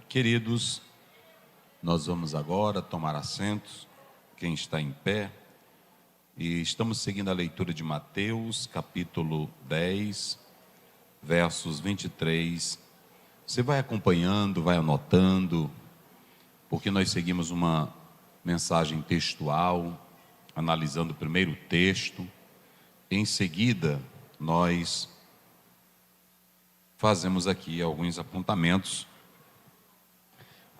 Queridos, nós vamos agora tomar assentos, quem está em pé, e estamos seguindo a leitura de Mateus, capítulo 10, versos 23. Você vai acompanhando, vai anotando, porque nós seguimos uma mensagem textual, analisando o primeiro texto. Em seguida, nós fazemos aqui alguns apontamentos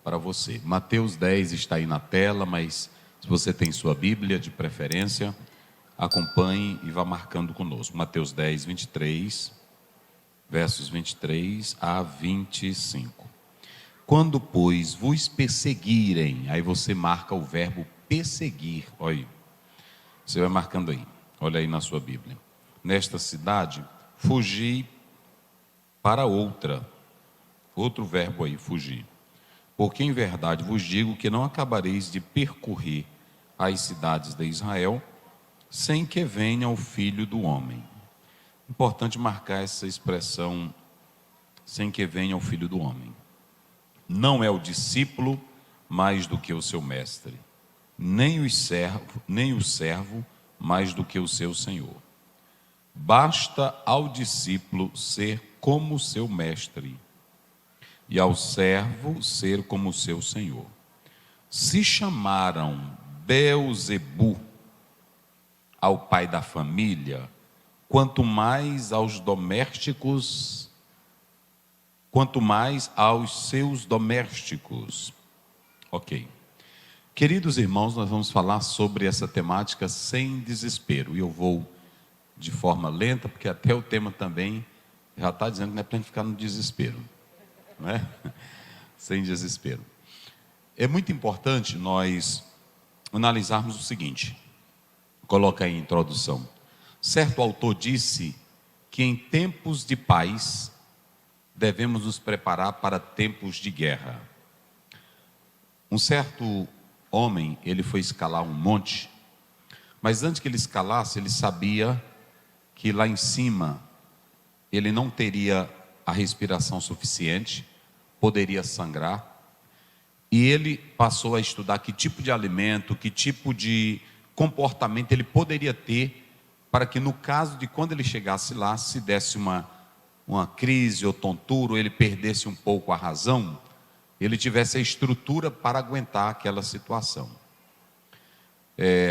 para você. Mateus 10 está aí na tela, mas se você tem sua Bíblia, de preferência, acompanhe e vá marcando conosco. Mateus 10, 23, versos 23 a 25. Quando, pois, vos perseguirem, aí você marca o verbo perseguir, olha aí. Você vai marcando aí, olha aí na sua Bíblia. Nesta cidade, fugi para outra. Outro verbo aí, fugir. Porque em verdade vos digo que não acabareis de percorrer as cidades de Israel, sem que venha o Filho do Homem. Importante marcar essa expressão, sem que venha o Filho do Homem. Não é o discípulo mais do que o seu mestre, nem o servo mais do que o seu senhor. Basta ao discípulo ser como o seu mestre, e ao servo ser como o seu senhor. Se chamaram Beelzebu ao pai da família, quanto mais aos seus domésticos. Ok. Queridos irmãos, nós vamos falar sobre essa temática sem desespero. E eu vou de forma lenta, porque até o tema também já está dizendo que não é para a gente ficar no desespero. Né? Sem desespero. É muito importante nós analisarmos o seguinte. Coloca aí a introdução. Certo autor disse que em tempos de paz devemos nos preparar para tempos de guerra. Um certo homem, ele foi escalar um monte, mas antes que ele escalasse, ele sabia que lá em cima ele não teria a respiração suficiente, poderia sangrar, e ele passou a estudar que tipo de alimento, que tipo de comportamento ele poderia ter, para que no caso de quando ele chegasse lá, se desse uma crise ou tontura, ou ele perdesse um pouco a razão, ele tivesse a estrutura para aguentar aquela situação.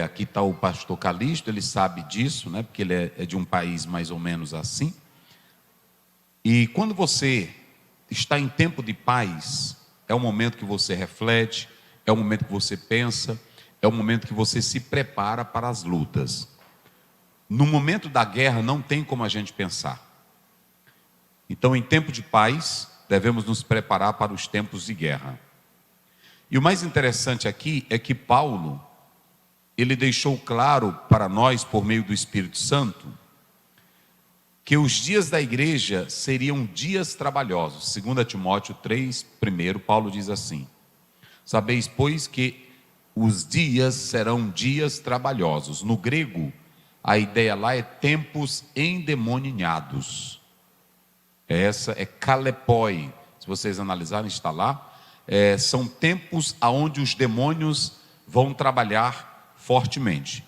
Aqui está o pastor Calixto, ele sabe disso, né, porque ele é de um país mais ou menos assim. E quando você está em tempo de paz, é o momento que você reflete, é o momento que você pensa, é o momento que você se prepara para as lutas. No momento da guerra não tem como a gente pensar. Então, em tempo de paz, devemos nos preparar para os tempos de guerra. E o mais interessante aqui é que Paulo, ele deixou claro para nós, por meio do Espírito Santo, que os dias da igreja seriam dias trabalhosos. 2 Timóteo 3, primeiro, Paulo diz assim: sabeis, pois, que os dias serão dias trabalhosos. No grego, a ideia lá é tempos endemoninhados. Essa é kalepoi. Se vocês analisarem, está lá. São tempos onde os demônios vão trabalhar fortemente.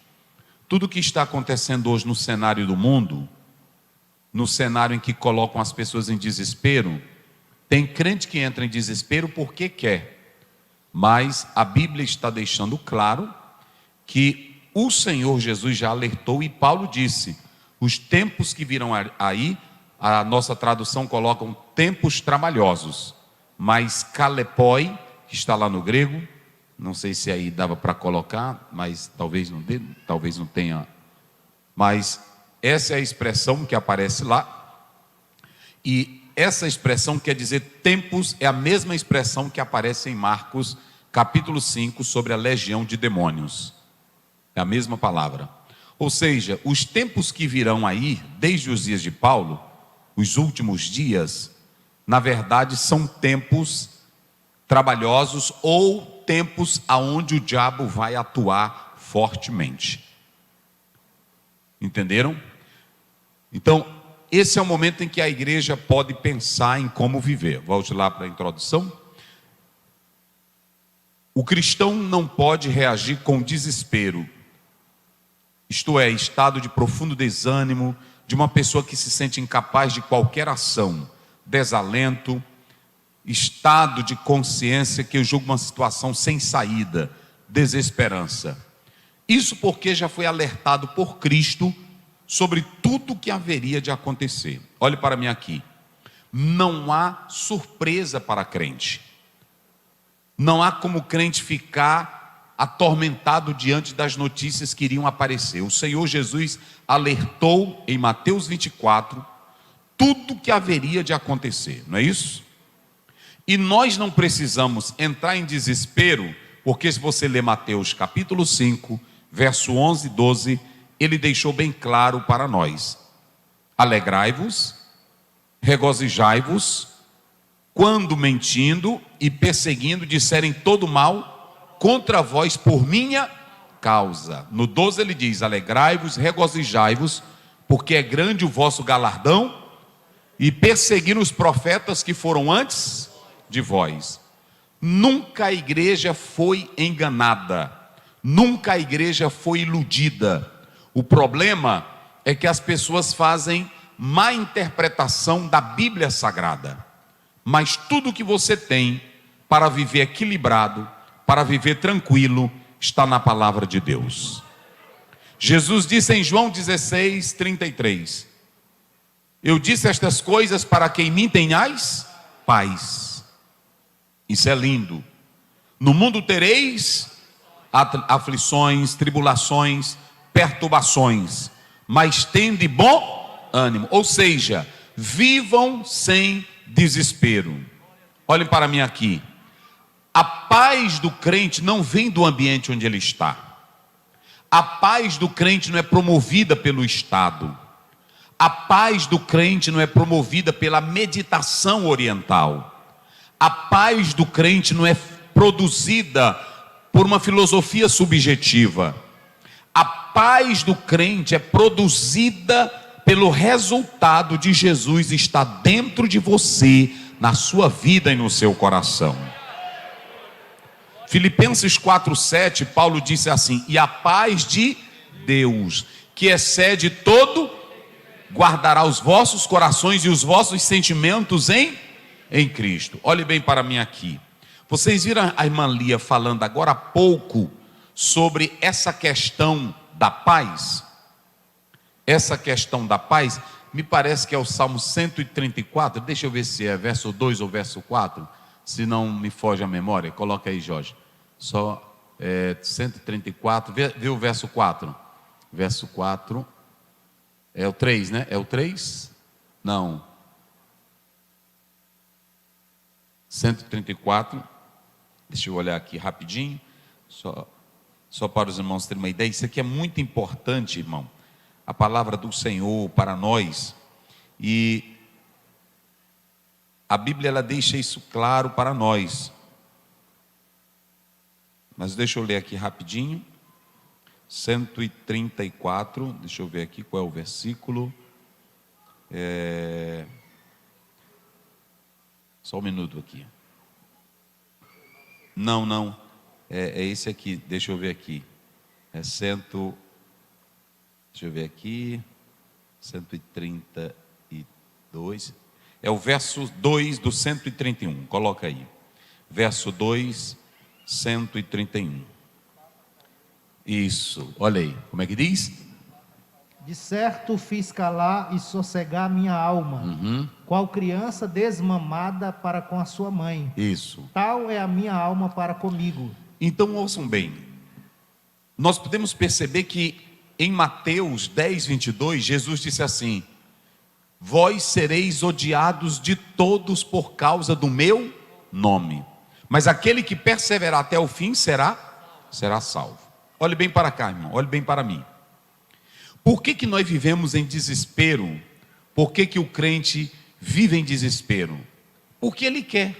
Tudo que está acontecendo hoje no cenário do mundo, no cenário em que colocam as pessoas em desespero, tem crente que entra em desespero porque quer, mas a Bíblia está deixando claro que o Senhor Jesus já alertou, e Paulo disse, os tempos que virão aí, a nossa tradução coloca tempos trabalhosos, mas kalepoi, que está lá no grego, não sei se aí dava para colocar, mas talvez não tenha, mas essa é a expressão que aparece lá, e essa expressão quer dizer tempos, é a mesma expressão que aparece em Marcos capítulo 5, sobre a legião de demônios, é a mesma palavra. Ou seja, os tempos que virão aí, desde os dias de Paulo, os últimos dias, na verdade são tempos trabalhosos, ou tempos aonde o diabo vai atuar fortemente. Entenderam? Então, esse é o momento em que a igreja pode pensar em como viver. Volte lá para a introdução. O cristão não pode reagir com desespero, isto é, estado de profundo desânimo, de uma pessoa que se sente incapaz de qualquer ação, desalento, estado de consciência que eu julgo uma situação sem saída, desesperança. Isso porque já foi alertado por Cristo sobre tudo o que haveria de acontecer. Olhe para mim aqui. Não há surpresa para crente. Não há como crente ficar atormentado diante das notícias que iriam aparecer. O Senhor Jesus alertou em Mateus 24 tudo o que haveria de acontecer, não é isso? E nós não precisamos entrar em desespero, porque se você ler Mateus capítulo 5, verso 11 e 12, ele deixou bem claro para nós: alegrai-vos, regozijai-vos, quando mentindo e perseguindo disserem todo mal contra vós por minha causa. No 12 ele diz: alegrai-vos, regozijai-vos, porque é grande o vosso galardão, e perseguiram os profetas que foram antes de vós. Nunca a igreja foi enganada, nunca a igreja foi iludida. O problema é que as pessoas fazem má interpretação da Bíblia Sagrada. Mas tudo que você tem para viver equilibrado, para viver tranquilo, está na palavra de Deus. Jesus disse em João 16, 33: eu disse estas coisas para que em mim tenhais paz. Isso é lindo. No mundo tereis aflições, tribulações, perturbações, mas tende bom ânimo. Ou seja, vivam sem desespero. Olhem para mim aqui. A paz do crente não vem do ambiente onde ele está. A paz do crente não é promovida pelo Estado. A paz do crente não é promovida pela meditação oriental. A paz do crente não é produzida por uma filosofia subjetiva. A paz do crente é produzida pelo resultado de Jesus estar dentro de você, na sua vida e no seu coração. Filipenses 4:7, Paulo disse assim: e a paz de Deus, que excede todo, guardará os vossos corações e os vossos sentimentos em Cristo. Olhe bem para mim aqui. Vocês viram a irmã Lia falando agora há pouco sobre essa questão da paz? Essa questão da paz, me parece que é o Salmo 134, deixa eu ver se é verso 2 ou verso 4, se não me foge a memória, coloca aí, Jorge. 134, vê o verso 4. Verso 4, é o 3, né? É o 3? Não. 134, deixa eu olhar aqui rapidinho, só para os irmãos terem uma ideia. Isso aqui é muito importante, irmão, a palavra do Senhor para nós, e a Bíblia ela deixa isso claro para nós. Mas deixa eu ler aqui rapidinho. 134, deixa eu ver aqui qual é o versículo. Só um minuto aqui. Não, é esse aqui, deixa eu ver aqui. Deixa eu ver aqui, 132, é o verso 2 do 131, coloca aí, verso 2, 131, isso, olha aí, como é que diz? De certo fiz calar e sossegar minha alma, qual criança desmamada para com a sua mãe. Isso. Tal é a minha alma para comigo. Então ouçam bem, nós podemos perceber que em Mateus 10, 22, Jesus disse assim: vós sereis odiados de todos por causa do meu nome, mas aquele que perseverar até o fim será salvo. Olhe bem para cá, irmão, olhe bem para mim. Por que nós vivemos em desespero? Por que o crente vive em desespero? Porque ele quer.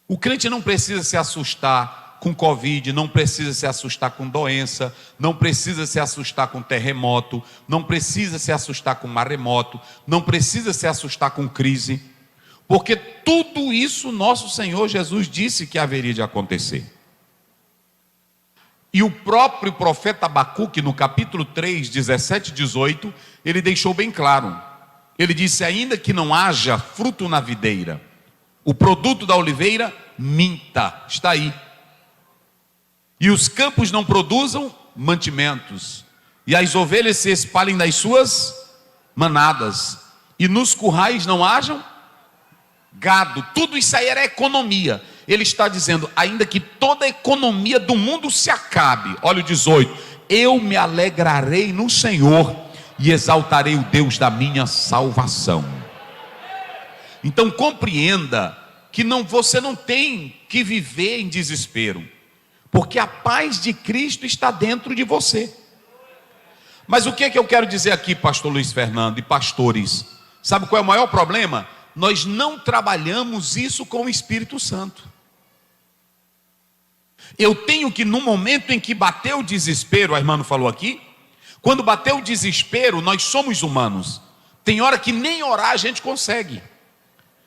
O crente não precisa se assustar com Covid, não precisa se assustar com doença, não precisa se assustar com terremoto, não precisa se assustar com maremoto, não precisa se assustar com crise. Porque tudo isso nosso Senhor Jesus disse que haveria de acontecer. E o próprio profeta Abacuque, no capítulo 3, 17 e 18, ele deixou bem claro. Ele disse: ainda que não haja fruto na videira, o produto da oliveira minta, está aí. E os campos não produzam mantimentos, e as ovelhas se espalhem das suas manadas, e nos currais não hajam gado. Tudo isso aí era economia. Ele está dizendo: ainda que toda a economia do mundo se acabe, olha o 18, eu me alegrarei no Senhor e exaltarei o Deus da minha salvação. Então compreenda que você não tem que viver em desespero, porque a paz de Cristo está dentro de você. Mas o que é que eu quero dizer aqui, pastor Luiz Fernando e pastores? Sabe qual é o maior problema? Nós não trabalhamos isso com o Espírito Santo. Eu tenho que, no momento em que bateu o desespero, a irmã não falou aqui, quando bateu o desespero, nós somos humanos. Tem hora que nem orar a gente consegue.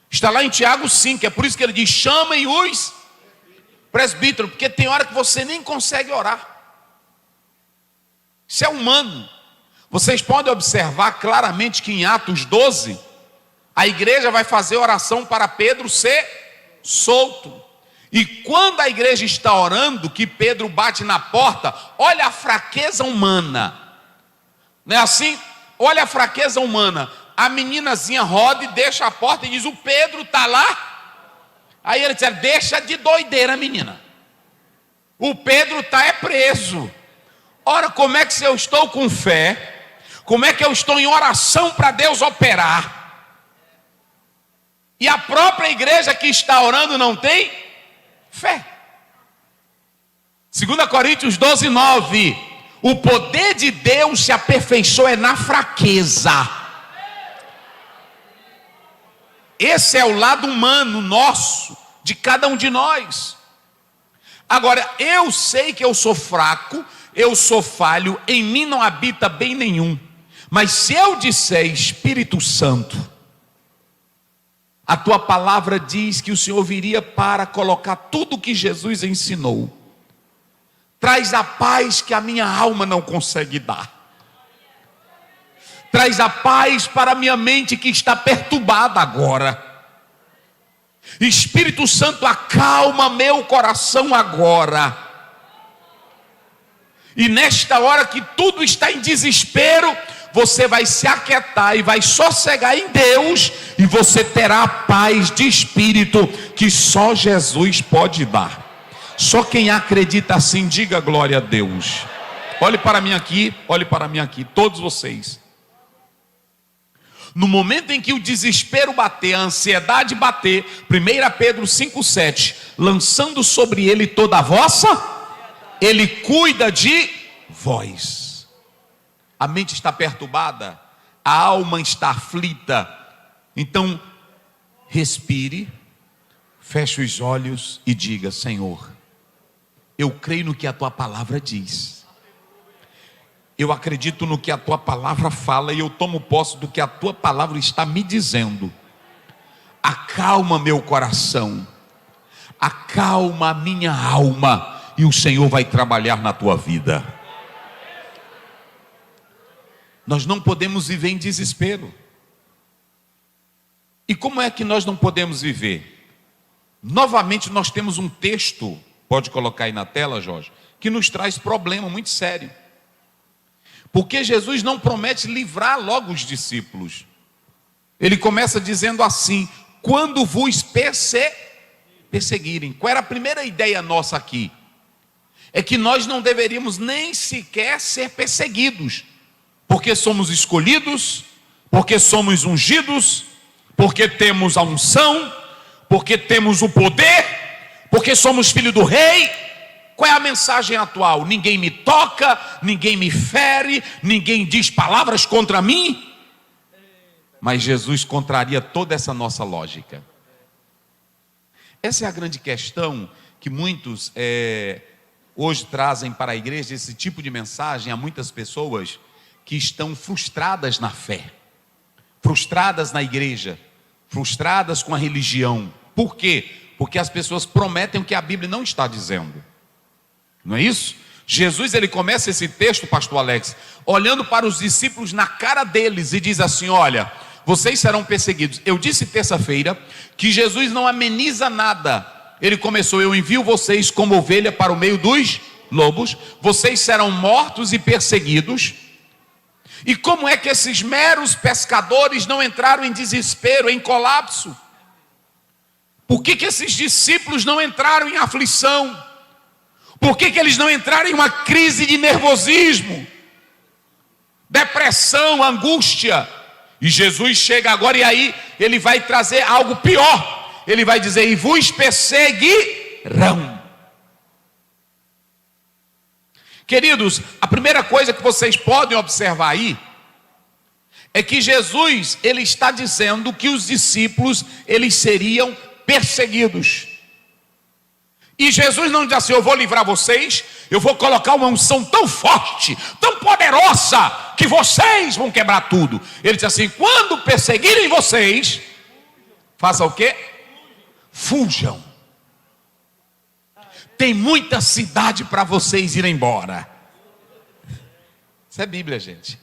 Está lá em Tiago 5, é por isso que ele diz: chamem os presbíteros, porque tem hora que você nem consegue orar. Isso é humano. Vocês podem observar claramente que em Atos 12, a igreja vai fazer oração para Pedro ser solto. E quando a igreja está orando, que Pedro bate na porta, olha a fraqueza humana. Não é assim? Olha a fraqueza humana. A meninazinha roda e deixa a porta e diz: o Pedro está lá. Aí ele diz: deixa de doideira, menina. O Pedro está preso. Ora, como é que se eu estou com fé, como é que eu estou em oração para Deus operar, e a própria igreja que está orando não tem fé? 2 Coríntios 12, 9. O poder de Deus se aperfeiçoa na fraqueza. Esse é o lado humano nosso, de cada um de nós. Agora, eu sei que eu sou fraco, eu sou falho, em mim não habita bem nenhum. Mas se eu disser: Espírito Santo, a tua palavra diz que o Senhor viria para colocar tudo o que Jesus ensinou. Traz a paz que a minha alma não consegue dar. Traz a paz para a minha mente que está perturbada agora. Espírito Santo, acalma meu coração agora. E nesta hora que tudo está em desespero, você vai se aquietar e vai sossegar em Deus, e você terá a paz de espírito que só Jesus pode dar. Só quem acredita assim, diga glória a Deus. Olhe para mim aqui, todos vocês. No momento em que o desespero bater, a ansiedade bater, 1 Pedro 5,7, lançando sobre ele toda a vossa, ele cuida de vós. A mente está perturbada, a alma está aflita. Então, respire, feche os olhos e diga: Senhor, eu creio no que a tua palavra diz. Eu acredito no que a tua palavra fala e eu tomo posse do que a tua palavra está me dizendo. Acalma meu coração, acalma a minha alma, e o Senhor vai trabalhar na tua vida. Nós não podemos viver em desespero. E como é que nós não podemos viver? Novamente nós temos um texto, pode colocar aí na tela, Jorge, que nos traz problema muito sério. Porque Jesus não promete livrar logo os discípulos. Ele começa dizendo assim: quando vos perseguirem. Qual era a primeira ideia nossa aqui? É que nós não deveríamos nem sequer ser perseguidos, porque somos escolhidos, porque somos ungidos, porque temos a unção, porque temos o poder, porque somos filho do rei. Qual é a mensagem atual? Ninguém me toca, ninguém me fere, ninguém diz palavras contra mim. Mas Jesus contraria toda essa nossa lógica. Essa é a grande questão que muitos hoje trazem para a igreja, esse tipo de mensagem a muitas pessoas que estão frustradas na fé, frustradas na igreja, frustradas com a religião. Por quê? Porque as pessoas prometem o que a Bíblia não está dizendo. Não é isso? Jesus, ele começa esse texto, pastor Alex, olhando para os discípulos na cara deles e diz assim: olha, vocês serão perseguidos. Eu disse terça-feira que Jesus não ameniza nada. Ele começou: eu envio vocês como ovelha para o meio dos lobos, vocês serão mortos e perseguidos. E como é que esses meros pescadores não entraram em desespero, em colapso? Por que esses discípulos não entraram em aflição? Por que eles não entraram em uma crise de nervosismo, depressão, angústia? E Jesus chega agora e aí ele vai trazer algo pior. Ele vai dizer: e vos perseguirão. Queridos, a primeira coisa que vocês podem observar aí é que Jesus, ele está dizendo que os discípulos, eles seriam perseguidos. E Jesus não diz assim: eu vou livrar vocês, eu vou colocar uma unção tão forte, tão poderosa, que vocês vão quebrar tudo. Ele diz assim: quando perseguirem vocês, façam o quê? Fujam. Tem muita cidade para vocês irem embora. Isso é Bíblia, gente.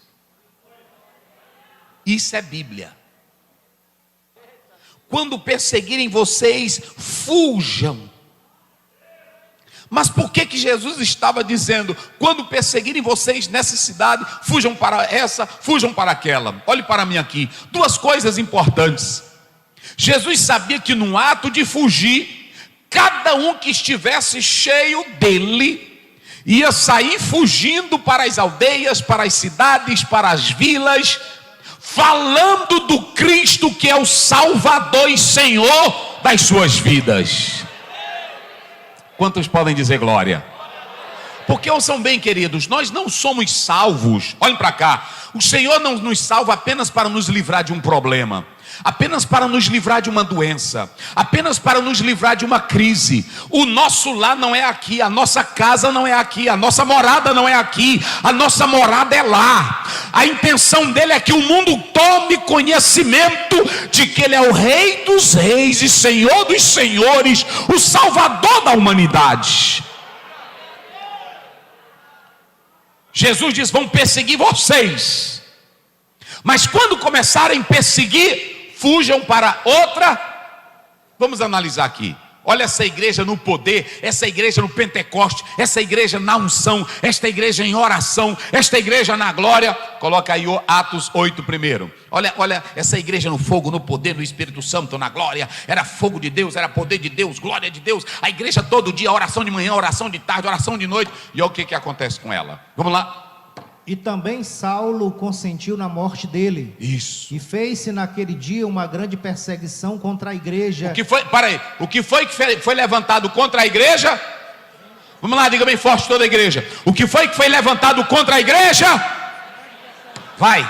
Isso é Bíblia. Quando perseguirem vocês, fujam. Mas por que Jesus estava dizendo: quando perseguirem vocês nessa cidade, fujam para essa, fujam para aquela? Olhe para mim aqui, duas coisas importantes. Jesus sabia que no ato de fugir, cada um que estivesse cheio dele, ia sair fugindo para as aldeias, para as cidades, para as vilas, falando do Cristo que é o Salvador e Senhor das suas vidas. Quantos podem dizer glória? Porque ouçam bem, queridos, nós não somos salvos, olhem para cá, o Senhor não nos salva apenas para nos livrar de um problema, apenas para nos livrar de uma doença, apenas para nos livrar de uma crise. O nosso lar não é aqui, a nossa casa não é aqui, a nossa morada não é aqui, a nossa morada é lá. A intenção dele é que o mundo tome conhecimento de que ele é o Rei dos reis e Senhor dos senhores, o Salvador da humanidade. Jesus diz: vão perseguir vocês, mas quando começarem a perseguir, fujam para outra. Vamos analisar aqui. Olha essa igreja no poder, essa igreja no Pentecoste, essa igreja na unção, esta igreja em oração, esta igreja na glória. Coloca aí o Atos 8 primeiro. Olha essa igreja no fogo, no poder, no Espírito Santo, na glória. Era fogo de Deus, era poder de Deus, glória de Deus. A igreja todo dia, oração de manhã, oração de tarde, oração de noite. E olha o que acontece com ela. Vamos lá. E também Saulo consentiu na morte dele. Isso. E fez-se naquele dia uma grande perseguição contra a igreja. O que foi que foi levantado contra a igreja? Vamos lá, diga bem forte toda a igreja. O que foi que foi levantado contra a igreja? Vai.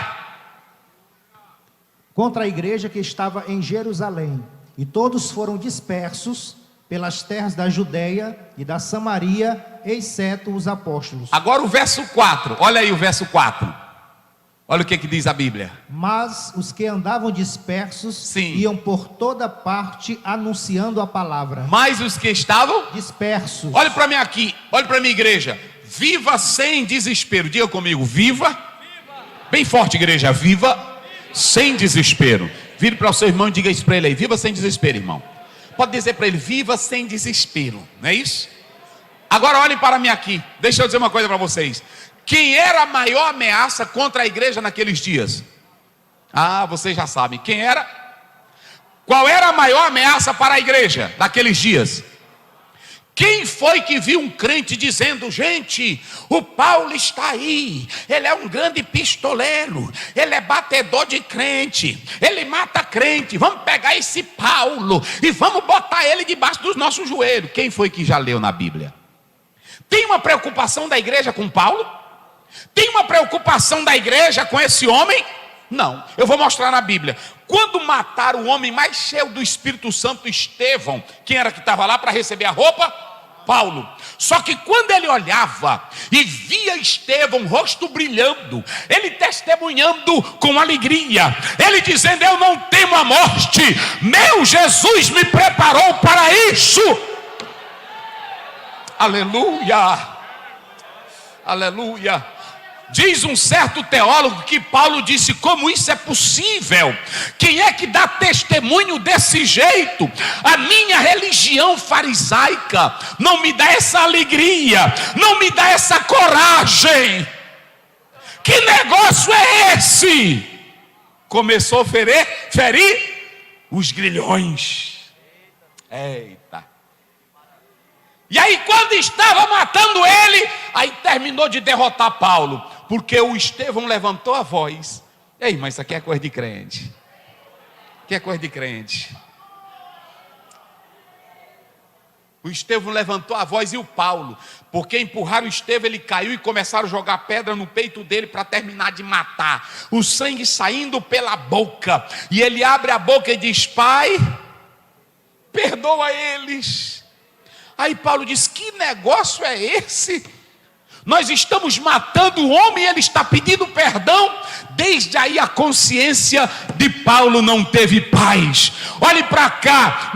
Contra a igreja que estava em Jerusalém. E todos foram dispersos pelas terras da Judeia e da Samaria, exceto os apóstolos. Agora o verso 4, olha aí o verso 4. Olha o que diz a Bíblia. Mas os que andavam dispersos, sim, iam por toda parte anunciando a palavra. Mas os que estavam dispersos. Olha para mim aqui, olha para mim, igreja. Viva sem desespero. Diga comigo: viva. Bem forte, igreja: viva sem desespero. Vire para o seu irmão e diga isso para ele aí: viva sem desespero, irmão. Pode dizer para ele: viva sem desespero, não é isso? Agora olhem para mim aqui, deixa eu dizer uma coisa para vocês. Quem era a maior ameaça contra a igreja naqueles dias? Ah, vocês já sabem quem era. Qual era a maior ameaça para a igreja naqueles dias? Quem foi que viu um crente dizendo: gente, o Paulo está aí, ele é um grande pistoleiro, ele é batedor de crente, ele mata crente, vamos pegar esse Paulo e vamos botar ele debaixo dos nossos joelhos? Quem foi que já leu na Bíblia? Tem uma preocupação da igreja com Paulo? Tem uma preocupação da igreja com esse homem? Não, eu vou mostrar na Bíblia. Quando mataram o homem mais cheio do Espírito Santo, Estevão, quem era que estava lá para receber a roupa? Paulo. Só que quando ele olhava e via Estevão, rosto brilhando, ele testemunhando com alegria, ele dizendo: eu não temo a morte, meu Jesus me preparou para isso. Aleluia, aleluia. Diz um certo teólogo que Paulo disse: como isso é possível? Quem é que dá testemunho desse jeito? A minha religião farisaica não me dá essa alegria, não me dá essa coragem. Que negócio é esse? Começou a ferir os grilhões. Eita. E aí, quando estava matando ele, aí terminou de derrotar Paulo, porque o Estevão levantou a voz. Ei, mas isso aqui é coisa de crente. Que é coisa de crente. O Estevão levantou a voz e o Paulo, porque empurraram o Estevão, ele caiu e começaram a jogar pedra no peito dele para terminar de matar. O sangue saindo pela boca. E ele abre a boca e diz: Pai, perdoa eles. Aí Paulo diz: que negócio é esse? Nós estamos matando o homem e ele está pedindo perdão. Desde aí a consciência de Paulo não teve paz. Olhe para cá,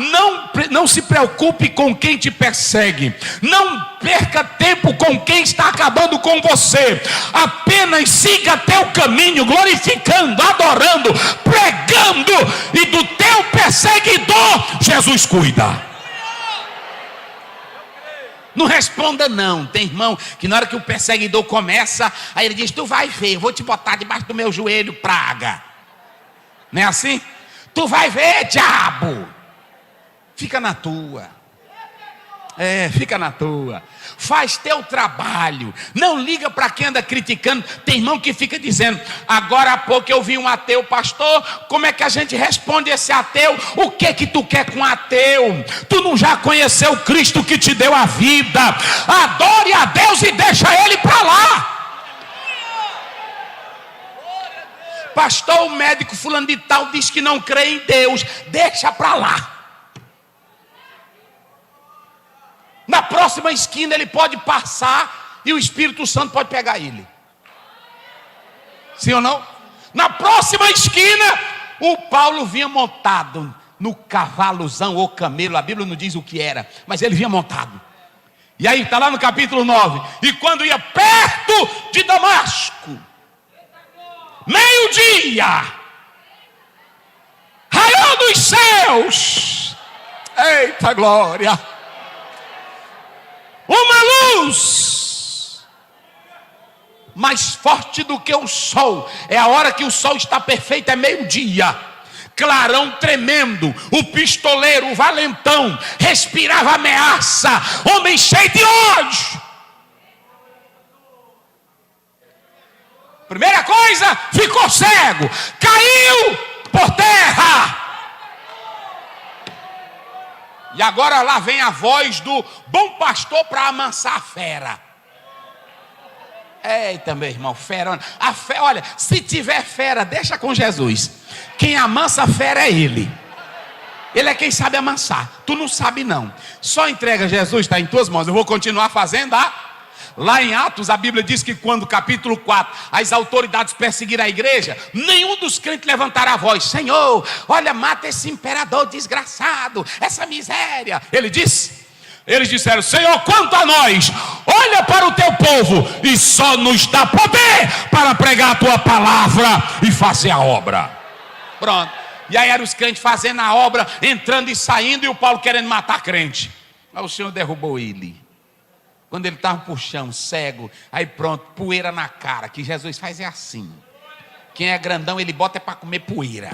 não se preocupe com quem te persegue, não perca tempo com quem está acabando com você. Apenas siga teu caminho, glorificando, adorando, pregando, e do teu perseguidor Jesus cuida. Não responda não. Tem irmão que na hora que o perseguidor começa, aí ele diz: tu vai ver, eu vou te botar debaixo do meu joelho, praga. Não é assim? Tu vai ver, diabo. Fica na tua. Fica na tua. Faz teu trabalho. Não liga para quem anda criticando. Tem irmão que fica dizendo: agora há pouco eu vi um ateu, pastor, como é que a gente responde esse ateu? O que tu quer com ateu? Tu não já conheceu Cristo que te deu a vida? Adore a Deus e deixa ele para lá. Pastor, o médico fulano de tal diz que não crê em Deus. Deixa para lá. Na próxima esquina ele pode passar e o Espírito Santo pode pegar ele. Sim ou não? Na próxima esquina, o Paulo vinha montado no cavalozão ou camelo. A Bíblia não diz o que era, mas ele vinha montado. E aí está lá no capítulo 9. E quando ia perto de Damasco, meio-dia, raiou dos céus. Eita glória! Uma luz mais forte do que o sol. É a hora que o sol está perfeito, é meio-dia. Clarão tremendo. O pistoleiro, o valentão, respirava ameaça. Homem cheio de ódio. Primeira coisa, ficou cego. Caiu por terra. E agora lá vem a voz do bom pastor para amansar a fera. Eita, meu irmão, fera. A fera, olha, se tiver fera, deixa com Jesus. Quem amansa a fera é Ele. Ele é quem sabe amansar. Tu não sabe não. Só entrega Jesus, está em tuas mãos. Eu vou continuar fazendo Lá em Atos, a Bíblia diz que quando, capítulo 4, as autoridades perseguiram a igreja, nenhum dos crentes levantaram a voz: Senhor, olha, mata esse imperador desgraçado, essa miséria. Eles disseram: Senhor, quanto a nós, olha para o teu povo e só nos dá poder para pregar a tua palavra e fazer a obra. Pronto. E aí eram os crentes fazendo a obra, entrando e saindo, e o Paulo querendo matar crente. Aí o Senhor derrubou ele. Quando ele estava no chão, cego, aí pronto, poeira na cara, que Jesus faz assim. Quem é grandão, ele bota para comer poeira.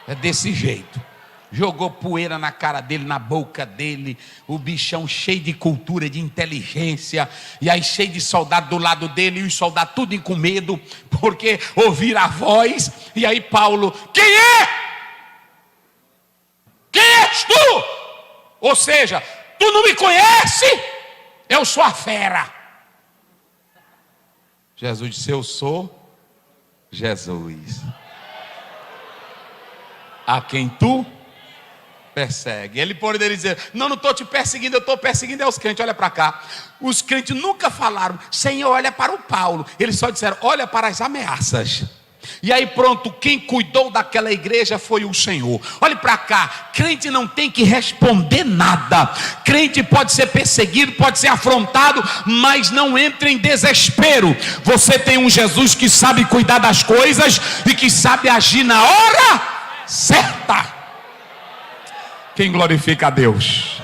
É desse jeito. Jogou poeira na cara dele, na boca dele. O bichão cheio de cultura, de inteligência. E aí cheio de soldado do lado dele. E os soldados tudo com medo, porque ouviram a voz. E aí Paulo: quem é? Quem és tu? Ou seja, tu não me conhece? Eu sou a fera. Jesus disse: eu sou Jesus, a quem tu Persegue. Ele poderia dizer: não, não estou te perseguindo, eu estou perseguindo os crentes. Olha para cá. Os crentes nunca falaram: Senhor, olha para o Paulo. Eles só disseram: olha para as ameaças. E aí pronto, quem cuidou daquela igreja foi o Senhor. Olhe para cá, crente não tem que responder nada. Crente pode ser perseguido, pode ser afrontado, mas não entre em desespero. Você tem um Jesus que sabe cuidar das coisas e que sabe agir na hora certa. Quem glorifica a Deus?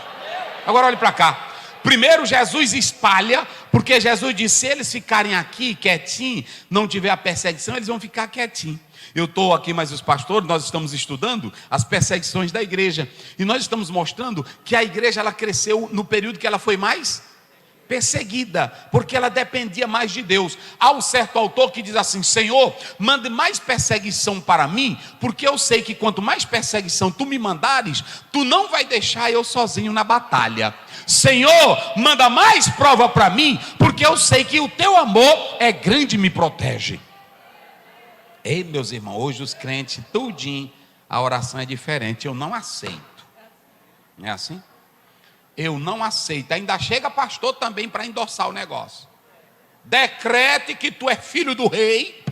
Agora olhe para cá. Primeiro Jesus espalha, porque Jesus disse: se eles ficarem aqui quietinhos, não tiver a perseguição, eles vão ficar quietinhos. Eu estou aqui, mas os pastores, nós estamos estudando as perseguições da igreja, e nós estamos mostrando que a igreja ela cresceu no período que ela foi mais perseguida, porque ela dependia mais de Deus. Há um certo autor que diz assim: Senhor, mande mais perseguição para mim, porque eu sei que quanto mais perseguição tu me mandares, tu não vai deixar eu sozinho na batalha. Senhor, manda mais prova para mim, porque eu sei que o teu amor é grande e me protege. Ei, meus irmãos, hoje os crentes, tudinho, a oração é diferente. Eu não aceito. Não é assim? Eu não aceito. Ainda chega pastor também para endossar o negócio. Decrete que tu é filho do rei.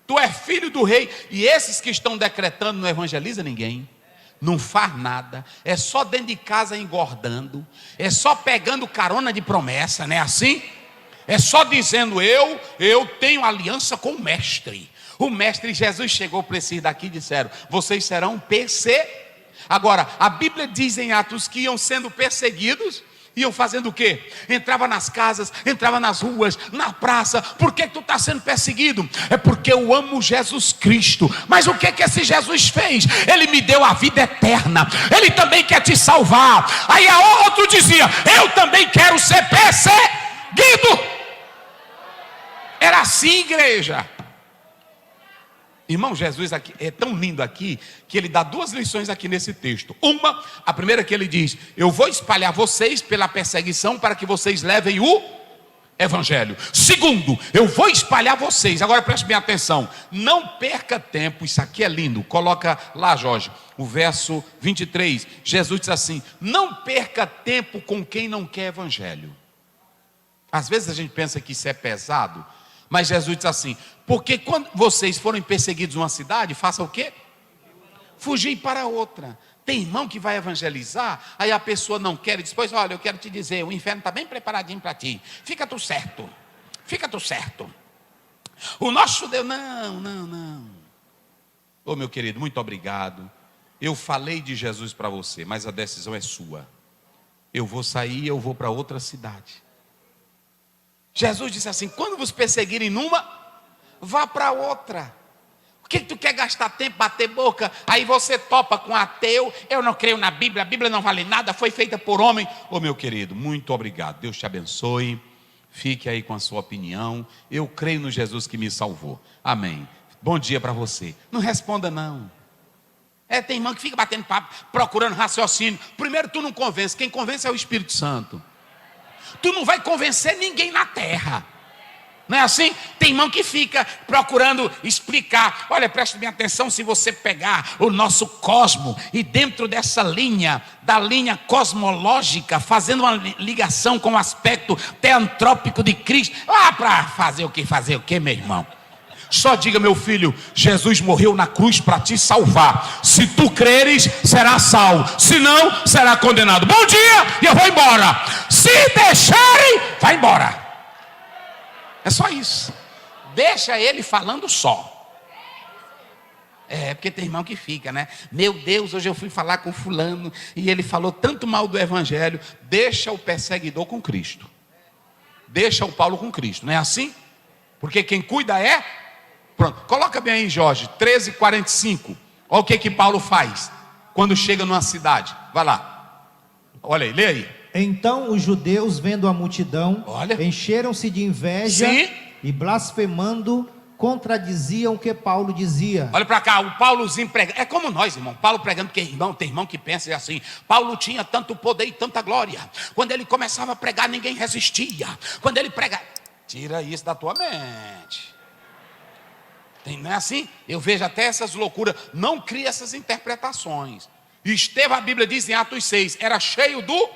Tu é filho do rei. E esses que estão decretando não evangeliza ninguém. Não faz nada, é só dentro de casa engordando, é só pegando carona de promessa, não é assim? É só dizendo: eu tenho aliança com o mestre. O mestre Jesus chegou para esses daqui e disseram: vocês serão perseguidos. Agora, a Bíblia diz em Atos que iam sendo perseguidos. Iam fazendo o quê? Entrava nas casas, entrava nas ruas, na praça. Por que tu está sendo perseguido? É porque eu amo Jesus Cristo. Mas o que esse Jesus fez? Ele me deu a vida eterna. Ele também quer te salvar. Aí a outro dizia: eu também quero ser perseguido. Era assim, igreja. Irmão, Jesus aqui é tão lindo aqui, que ele dá duas lições aqui nesse texto. A primeira que ele diz: eu vou espalhar vocês pela perseguição para que vocês levem o evangelho. Segundo, eu vou espalhar vocês. Agora preste bem atenção, não perca tempo. Isso aqui é lindo, coloca lá, Jorge, o verso 23. Jesus diz assim: não perca tempo com quem não quer evangelho. Às vezes a gente pensa que isso é pesado, mas Jesus diz assim: porque quando vocês forem perseguidos numa cidade, faça o quê? Fugir para outra. Tem irmão que vai evangelizar, aí a pessoa não quer, e diz: pois olha, eu quero te dizer, o inferno está bem preparadinho para ti, fica tu certo. O nosso judeu, não. Ô meu querido, muito obrigado. Eu falei de Jesus para você, mas a decisão é sua. Eu vou sair, eu vou para outra cidade. Jesus disse assim: quando vos perseguirem numa, vá para outra. O que tu quer gastar tempo, bater boca? Aí você topa com ateu: eu não creio na Bíblia, a Bíblia não vale nada, foi feita por homem. Ô meu querido, muito obrigado, Deus te abençoe. Fique aí com a sua opinião. Eu creio no Jesus que me salvou. Amém. Bom dia para você. Não responda não. Tem irmão que fica batendo papo, procurando raciocínio. Primeiro tu não convence, quem convence é o Espírito Santo. Tu não vai convencer ninguém na terra. Não é assim? Tem irmão que fica procurando explicar. Olha, preste bem atenção, se você pegar o nosso cosmo e dentro dessa linha, da linha cosmológica, fazendo uma ligação com o aspecto teantrópico de Cristo, para fazer o que, meu irmão? Só diga: meu filho, Jesus morreu na cruz para te salvar. Se tu creres, será salvo. Se não, será condenado. Bom dia, e eu vou embora. Se deixarem, vai embora. É só isso. Deixa ele falando só. Porque tem irmão que fica, né? Meu Deus, hoje eu fui falar com fulano e ele falou tanto mal do evangelho. Deixa o perseguidor com Cristo. Deixa o Paulo com Cristo. Não é assim? Porque quem cuida é... Pronto, coloca bem aí, Jorge, 13:45. Olha o que Paulo faz quando chega numa cidade. Vai lá. Olha aí, lê aí. Então os judeus, vendo a multidão, encheram-se de inveja. Sim. E blasfemando, contradiziam o que Paulo dizia. Olha para cá, o Paulozinho pregando. É como nós, irmão. Paulo pregando, porque tem irmão que pensa assim: Paulo tinha tanto poder e tanta glória. Quando ele começava a pregar, ninguém resistia. Quando ele prega... Tira isso da tua mente. Não é assim? Eu vejo até essas loucuras. Não crie essas interpretações. Estevão, a Bíblia diz em Atos 6, era cheio do...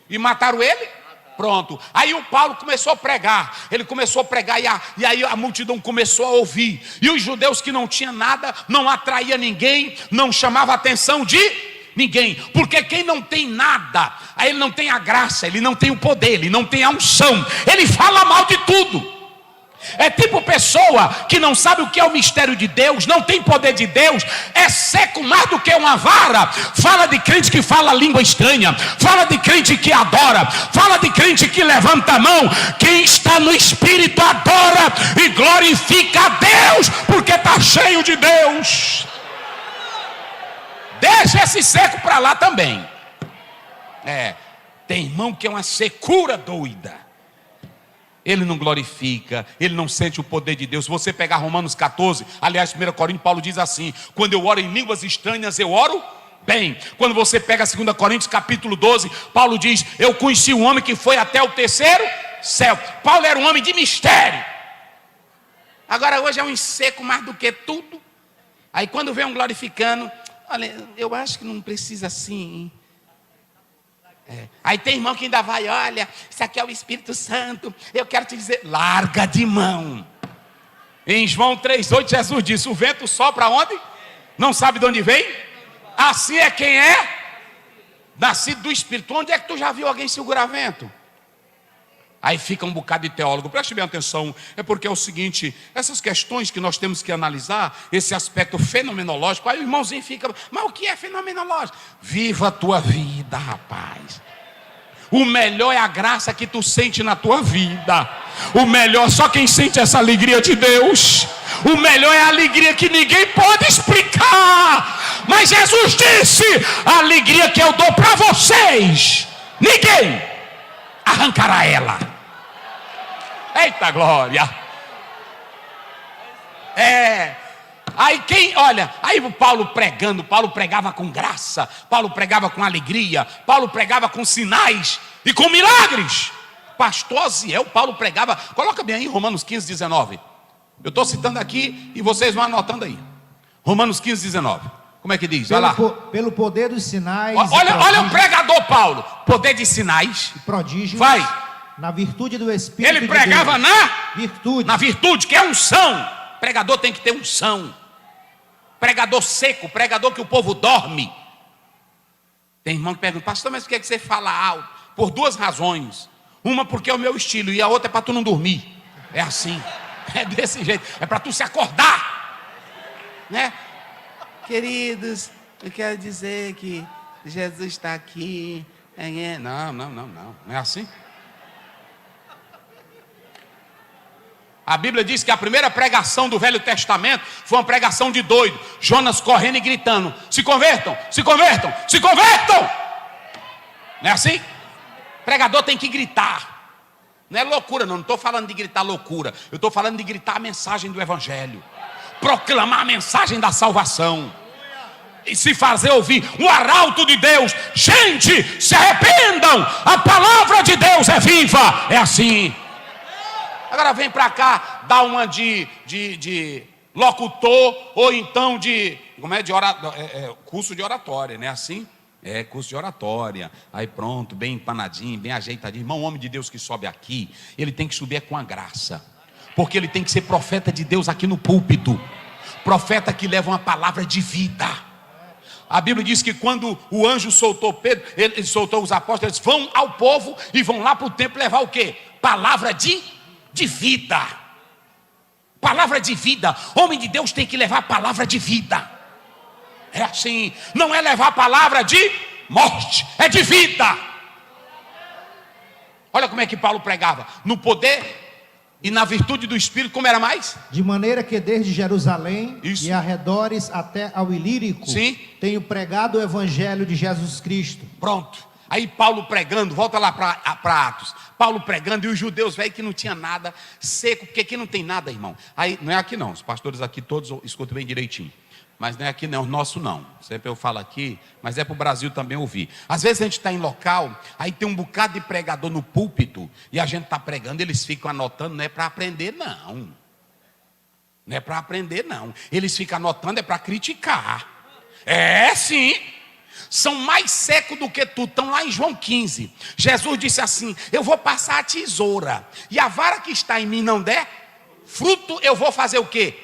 E mataram ele? Pronto. Aí o Paulo começou a pregar. Ele começou a pregar e aí a multidão começou a ouvir. E os judeus que não tinham nada, não atraía ninguém, não chamava a atenção de ninguém. Porque quem não tem nada, aí ele não tem a graça, ele não tem o poder, ele não tem a unção. Ele fala mal de tudo. É tipo pessoa que não sabe o que é o mistério de Deus, não tem poder de Deus, é seco mais do que uma vara. Fala de crente que fala língua estranha, fala de crente que adora, fala de crente que levanta a mão. Quem está no Espírito adora e glorifica a Deus, porque está cheio de Deus. Deixa esse seco para lá também. Tem irmão que é uma secura doida. Ele não glorifica, ele não sente o poder de Deus. Se você pegar Romanos 14, aliás, 1 Coríntios, Paulo diz assim: quando eu oro em línguas estranhas, eu oro bem. Quando você pega 2 Coríntios capítulo 12, Paulo diz: eu conheci um homem que foi até o terceiro céu. Paulo era um homem de mistério. Agora hoje é um seco mais do que tudo. Aí quando vem um glorificando, olha, eu acho que não precisa assim, hein? Aí tem irmão que ainda vai, olha, isso aqui é o Espírito Santo, eu quero te dizer, larga de mão. Em João 3,8 Jesus disse: o vento sopra onde? Não sabe de onde vem? Assim é quem é nascido do Espírito. Onde é que tu já viu alguém segurar vento? Aí fica um bocado de teólogo, preste bem atenção, é porque é o seguinte, essas questões que nós temos que analisar, esse aspecto fenomenológico, aí o irmãozinho fica, mas o que é fenomenológico? Viva a tua vida, rapaz. O melhor é a graça que tu sente na tua vida. O melhor, só quem sente essa alegria de Deus. O melhor é a alegria que ninguém pode explicar. Mas Jesus disse, a alegria que eu dou para vocês, ninguém arrancará ela. Eita glória. Aí aí o Paulo pregando, Paulo pregava com graça, Paulo pregava com alegria, Paulo pregava com sinais e com milagres. Pastor Ziel, Paulo pregava, coloca bem aí Romanos 15, 19. Eu estou citando aqui e vocês vão anotando aí. Romanos 15, 19. Como é que diz? Vai lá. Pelo poder dos sinais. Olha o pregador Paulo. Poder de sinais e prodígios. Vai. Na virtude do Espírito. Ele pregava de Deus. Na virtude, que é unção. Pregador tem que ter unção. Pregador seco, pregador que o povo dorme. Tem irmão que pergunta: pastor, mas por que você fala alto? Por duas razões. Uma porque é o meu estilo e a outra é para tu não dormir. É assim. É desse jeito. É para tu se acordar. Né? Queridos, eu quero dizer que Jesus está aqui. Não. Não é assim? A Bíblia diz que a primeira pregação do Velho Testamento foi uma pregação de doido. Jonas correndo e gritando: se convertam, se convertam, se convertam. Não é assim? Pregador tem que gritar. Não é loucura, não estou falando de gritar loucura. Eu estou falando de gritar a mensagem do Evangelho. Proclamar a mensagem da salvação. E se fazer ouvir o arauto de Deus. Gente, se arrependam. A palavra de Deus é viva. É assim. Agora vem para cá, dá uma de locutor, ou então curso de oratória, né? Assim? Curso de oratória. Aí pronto, bem empanadinho, bem ajeitadinho. Irmão, homem de Deus que sobe aqui, ele tem que subir com a graça. Porque ele tem que ser profeta de Deus aqui no púlpito. Profeta que leva uma palavra de vida. A Bíblia diz que quando o anjo soltou Pedro, ele soltou os apóstolos, eles vão ao povo e vão lá para o templo levar o quê? Palavra de vida. Palavra de vida. Homem de Deus tem que levar a palavra de vida. É assim. Não é levar a palavra de morte, é de vida. Olha como é que Paulo pregava. No poder e na virtude do Espírito. Como era mais? De maneira que desde Jerusalém Isso. e arredores até ao Ilírico, sim, tenho pregado o Evangelho de Jesus Cristo. Pronto. Aí Paulo pregando, volta lá para Atos. Paulo pregando e os judeus, velho, que não tinha nada, seco, porque aqui não tem nada, irmão. Aí, não é aqui não, os pastores aqui todos escutam bem direitinho. Mas não é aqui não, o nosso não. Sempre eu falo aqui, mas é para o Brasil também ouvir. Às vezes a gente está em local, aí tem um bocado de pregador no púlpito, e a gente está pregando, eles ficam anotando, não é para aprender não. Não é para aprender não. Eles ficam anotando, é para criticar. É sim. são mais secos do que tu. Estão lá em João 15. Jesus disse assim: eu vou passar a tesoura, e a vara que está em mim não der fruto, eu vou fazer o quê?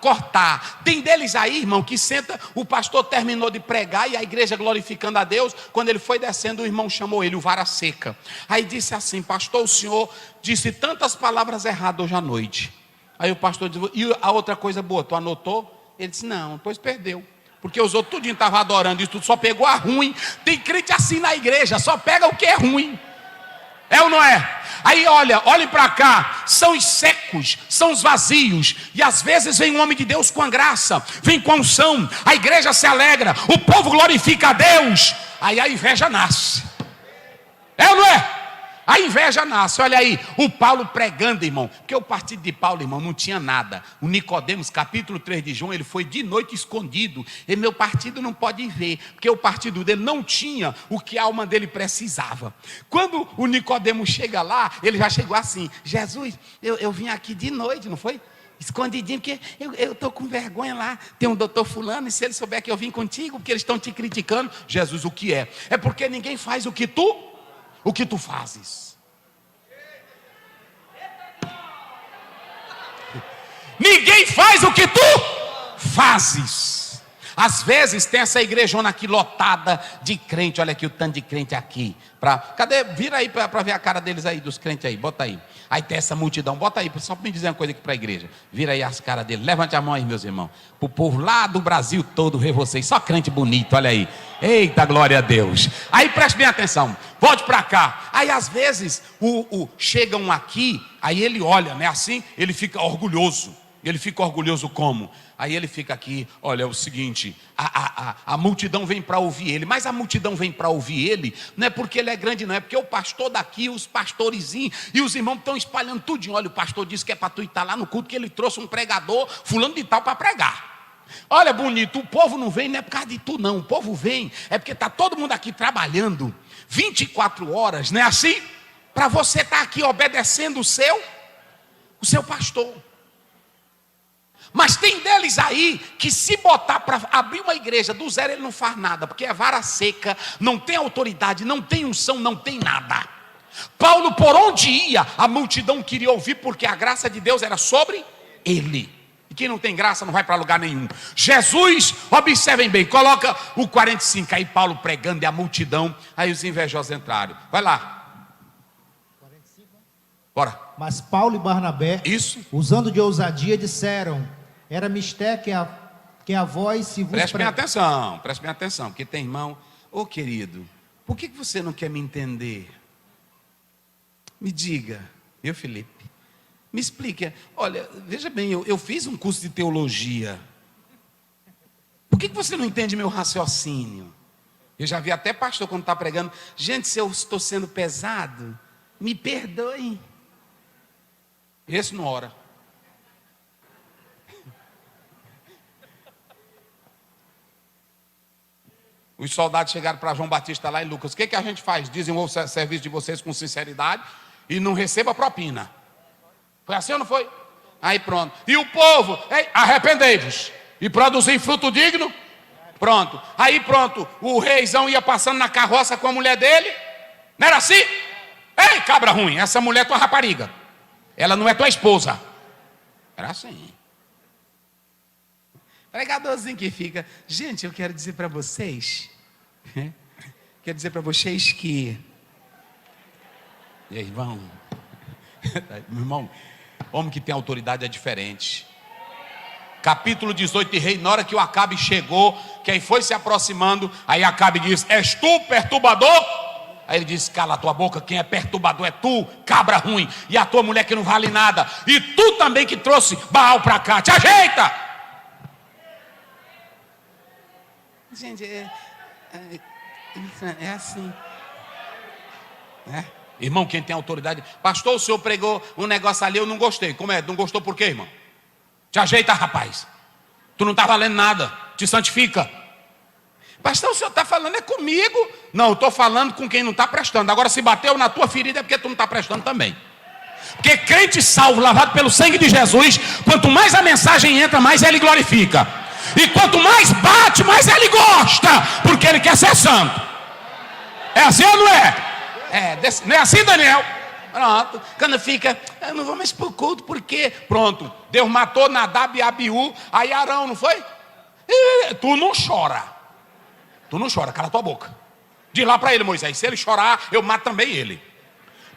Cortar. Tem deles aí, irmão, que senta, o pastor terminou de pregar e a igreja glorificando a Deus. Quando ele foi descendo, o irmão chamou ele, o vara seca. Aí disse assim: pastor, o senhor disse tantas palavras erradas hoje à noite. Aí o pastor disse: e a outra coisa boa, tu anotou? Ele disse: não, depois perdeu. Porque os outros tudinho estavam adorando isso tudo, só pegou a ruim. Tem crente assim na igreja, só pega o que é ruim. É ou não é? Aí olhem para cá, são os secos, são os vazios. E às vezes vem um homem de Deus com a graça, vem com a unção, a igreja se alegra, o povo glorifica a Deus. Aí a inveja nasce. É ou não é? A inveja nasce. Olha aí, o Paulo pregando, irmão. Porque o partido de Paulo, irmão, não tinha nada. O Nicodemos, capítulo 3 de João, ele foi de noite escondido. E meu partido não pode ver, porque o partido dele não tinha o que a alma dele precisava. Quando o Nicodemos chega lá, ele já chegou assim: Jesus, eu vim aqui de noite, não foi? Escondidinho, porque eu estou com vergonha lá. Tem um doutor fulano, e se ele souber que eu vim contigo, porque eles estão te criticando. Jesus, o que é? É porque ninguém faz o que tu fazes. Ninguém faz o que tu fazes. Às vezes tem essa igrejona aqui lotada de crente. Olha aqui o tanto de crente aqui. Cadê? Vira aí para ver a cara deles aí, dos crentes aí. Bota aí. Aí tem essa multidão. Bota aí, só para me dizer uma coisa aqui para a igreja. Vira aí as caras deles. Levante a mão aí, meus irmãos. Para o povo lá do Brasil todo ver vocês. Só crente bonito, olha aí. Eita, glória a Deus. Aí preste bem atenção. Volte para cá. Aí às vezes chegam aqui. Aí ele olha, né? Assim ele fica orgulhoso. Ele fica orgulhoso como? Aí ele fica aqui: olha, é o seguinte, a multidão vem para ouvir ele. Mas a multidão vem para ouvir ele, não é porque ele é grande, não. É porque o pastor daqui, os pastorezinhos e os irmãos estão espalhando tudinho. Olha, o pastor disse que é para tu estar lá no culto, que ele trouxe um pregador, fulano de tal, para pregar. Olha, bonito, o povo não vem, não é por causa de tu não. O povo vem, é porque está todo mundo aqui trabalhando 24 horas, não é assim? Para você estar aqui obedecendo o seu pastor. Mas tem deles aí que, se botar para abrir uma igreja do zero, ele não faz nada, porque é vara seca, não tem autoridade, não tem unção, não tem nada. Paulo, por onde ia, a multidão queria ouvir, porque a graça de Deus era sobre ele. E quem não tem graça não vai para lugar nenhum. Jesus, observem bem, coloca o 45 aí, Paulo pregando e a multidão. Aí os invejosos entraram. Vai lá. 45. Bora. Mas Paulo e Barnabé, isso, usando de ousadia, disseram: era mister que a voz se vos... Preste bem atenção, porque tem irmão: ô querido, por que você não quer me entender? Me diga, eu, Felipe, me explique. Olha, veja bem, eu fiz um curso de teologia. Por que você não entende meu raciocínio? Eu já vi até pastor quando está pregando: gente, se eu estou sendo pesado, me perdoem. Esse não ora. Os soldados chegaram para João Batista lá em Lucas: o que a gente faz? Desenvolva o serviço de vocês com sinceridade e não receba propina. Foi assim ou não foi? Aí pronto. E o povo: arrependei-vos e produzir fruto digno. Pronto. Aí pronto, o reizão ia passando na carroça com a mulher dele. Não era assim? Ei, cabra ruim, essa mulher é tua rapariga, ela não é tua esposa. Era assim. Pregadorzinho que fica: gente, eu quero dizer para vocês, quero dizer para vocês que... E aí, irmão? Meu irmão, homem que tem autoridade é diferente. Capítulo 18 de Reis, na hora que o Acabe chegou, quem foi se aproximando, aí Acabe diz: és tu perturbador? Aí ele disse: cala a tua boca, quem é perturbador é tu, cabra ruim, e a tua mulher que não vale nada, e tu também que trouxe Baal para cá, te ajeita! Gente, é assim, irmão, quem tem autoridade... Pastor, o senhor pregou um negócio ali, eu não gostei. Como é? Não gostou por quê, irmão? Te ajeita, rapaz. Tu não está valendo nada, te santifica. Pastor, o senhor está falando é comigo? Não, eu estou falando com quem não está prestando. Agora, se bateu na tua ferida é porque tu não está prestando também. Porque crente salvo, lavado pelo sangue de Jesus, quanto mais a mensagem entra, mais ele glorifica. E quanto mais bate, mais ele gosta, porque ele quer ser santo. É assim ou não é? Não é assim, Daniel? Pronto. Quando fica, eu não vou mais para o culto, porque pronto, Deus matou Nadab e Abiú, aí Arão, não foi? Tu não chora. Tu não chora, cala tua boca. Diz lá para ele, Moisés, se ele chorar, eu mato também ele.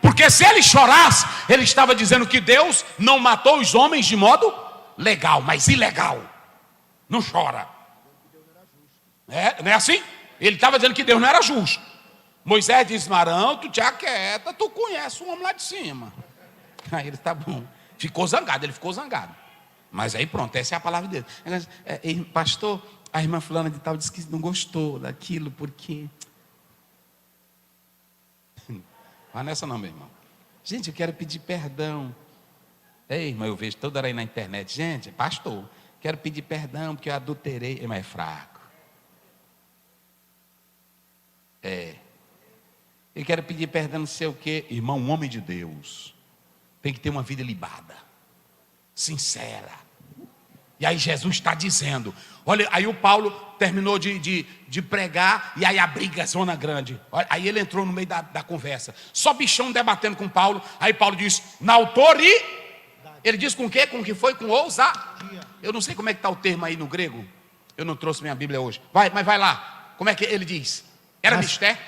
Porque se ele chorasse, ele estava dizendo que Deus não matou os homens de modo legal, mas ilegal. Não chora. Não é assim? Ele estava dizendo que Deus não era justo. Moisés disse, Arão, tu te aquieta, tu conhece o homem lá de cima. Aí ele, tá bom. Ficou zangado, ele ficou zangado. Mas aí pronto, essa é a palavra dele. Pastor, a irmã fulana de tal disse que não gostou daquilo, porque... Não é nessa não, meu irmão. Gente, eu quero pedir perdão. Ei, irmão, eu vejo toda hora aí na internet. Gente, pastor, quero pedir perdão porque eu adulterei. Mas é fraco. Eu quero pedir perdão não sei o quê. Irmão, um homem de Deus tem que ter uma vida libada, sincera. E aí Jesus está dizendo, olha, aí o Paulo terminou de pregar, e aí a briga é zona grande. Aí ele entrou no meio da conversa, só bichão debatendo com Paulo. Aí Paulo diz, na autoridade. Ele diz com o quê? Com o que foi? Com ousadia. Eu não sei como é que está o termo aí no grego. Eu não trouxe minha Bíblia hoje. Mas vai lá. Como é que ele diz? Era mistério?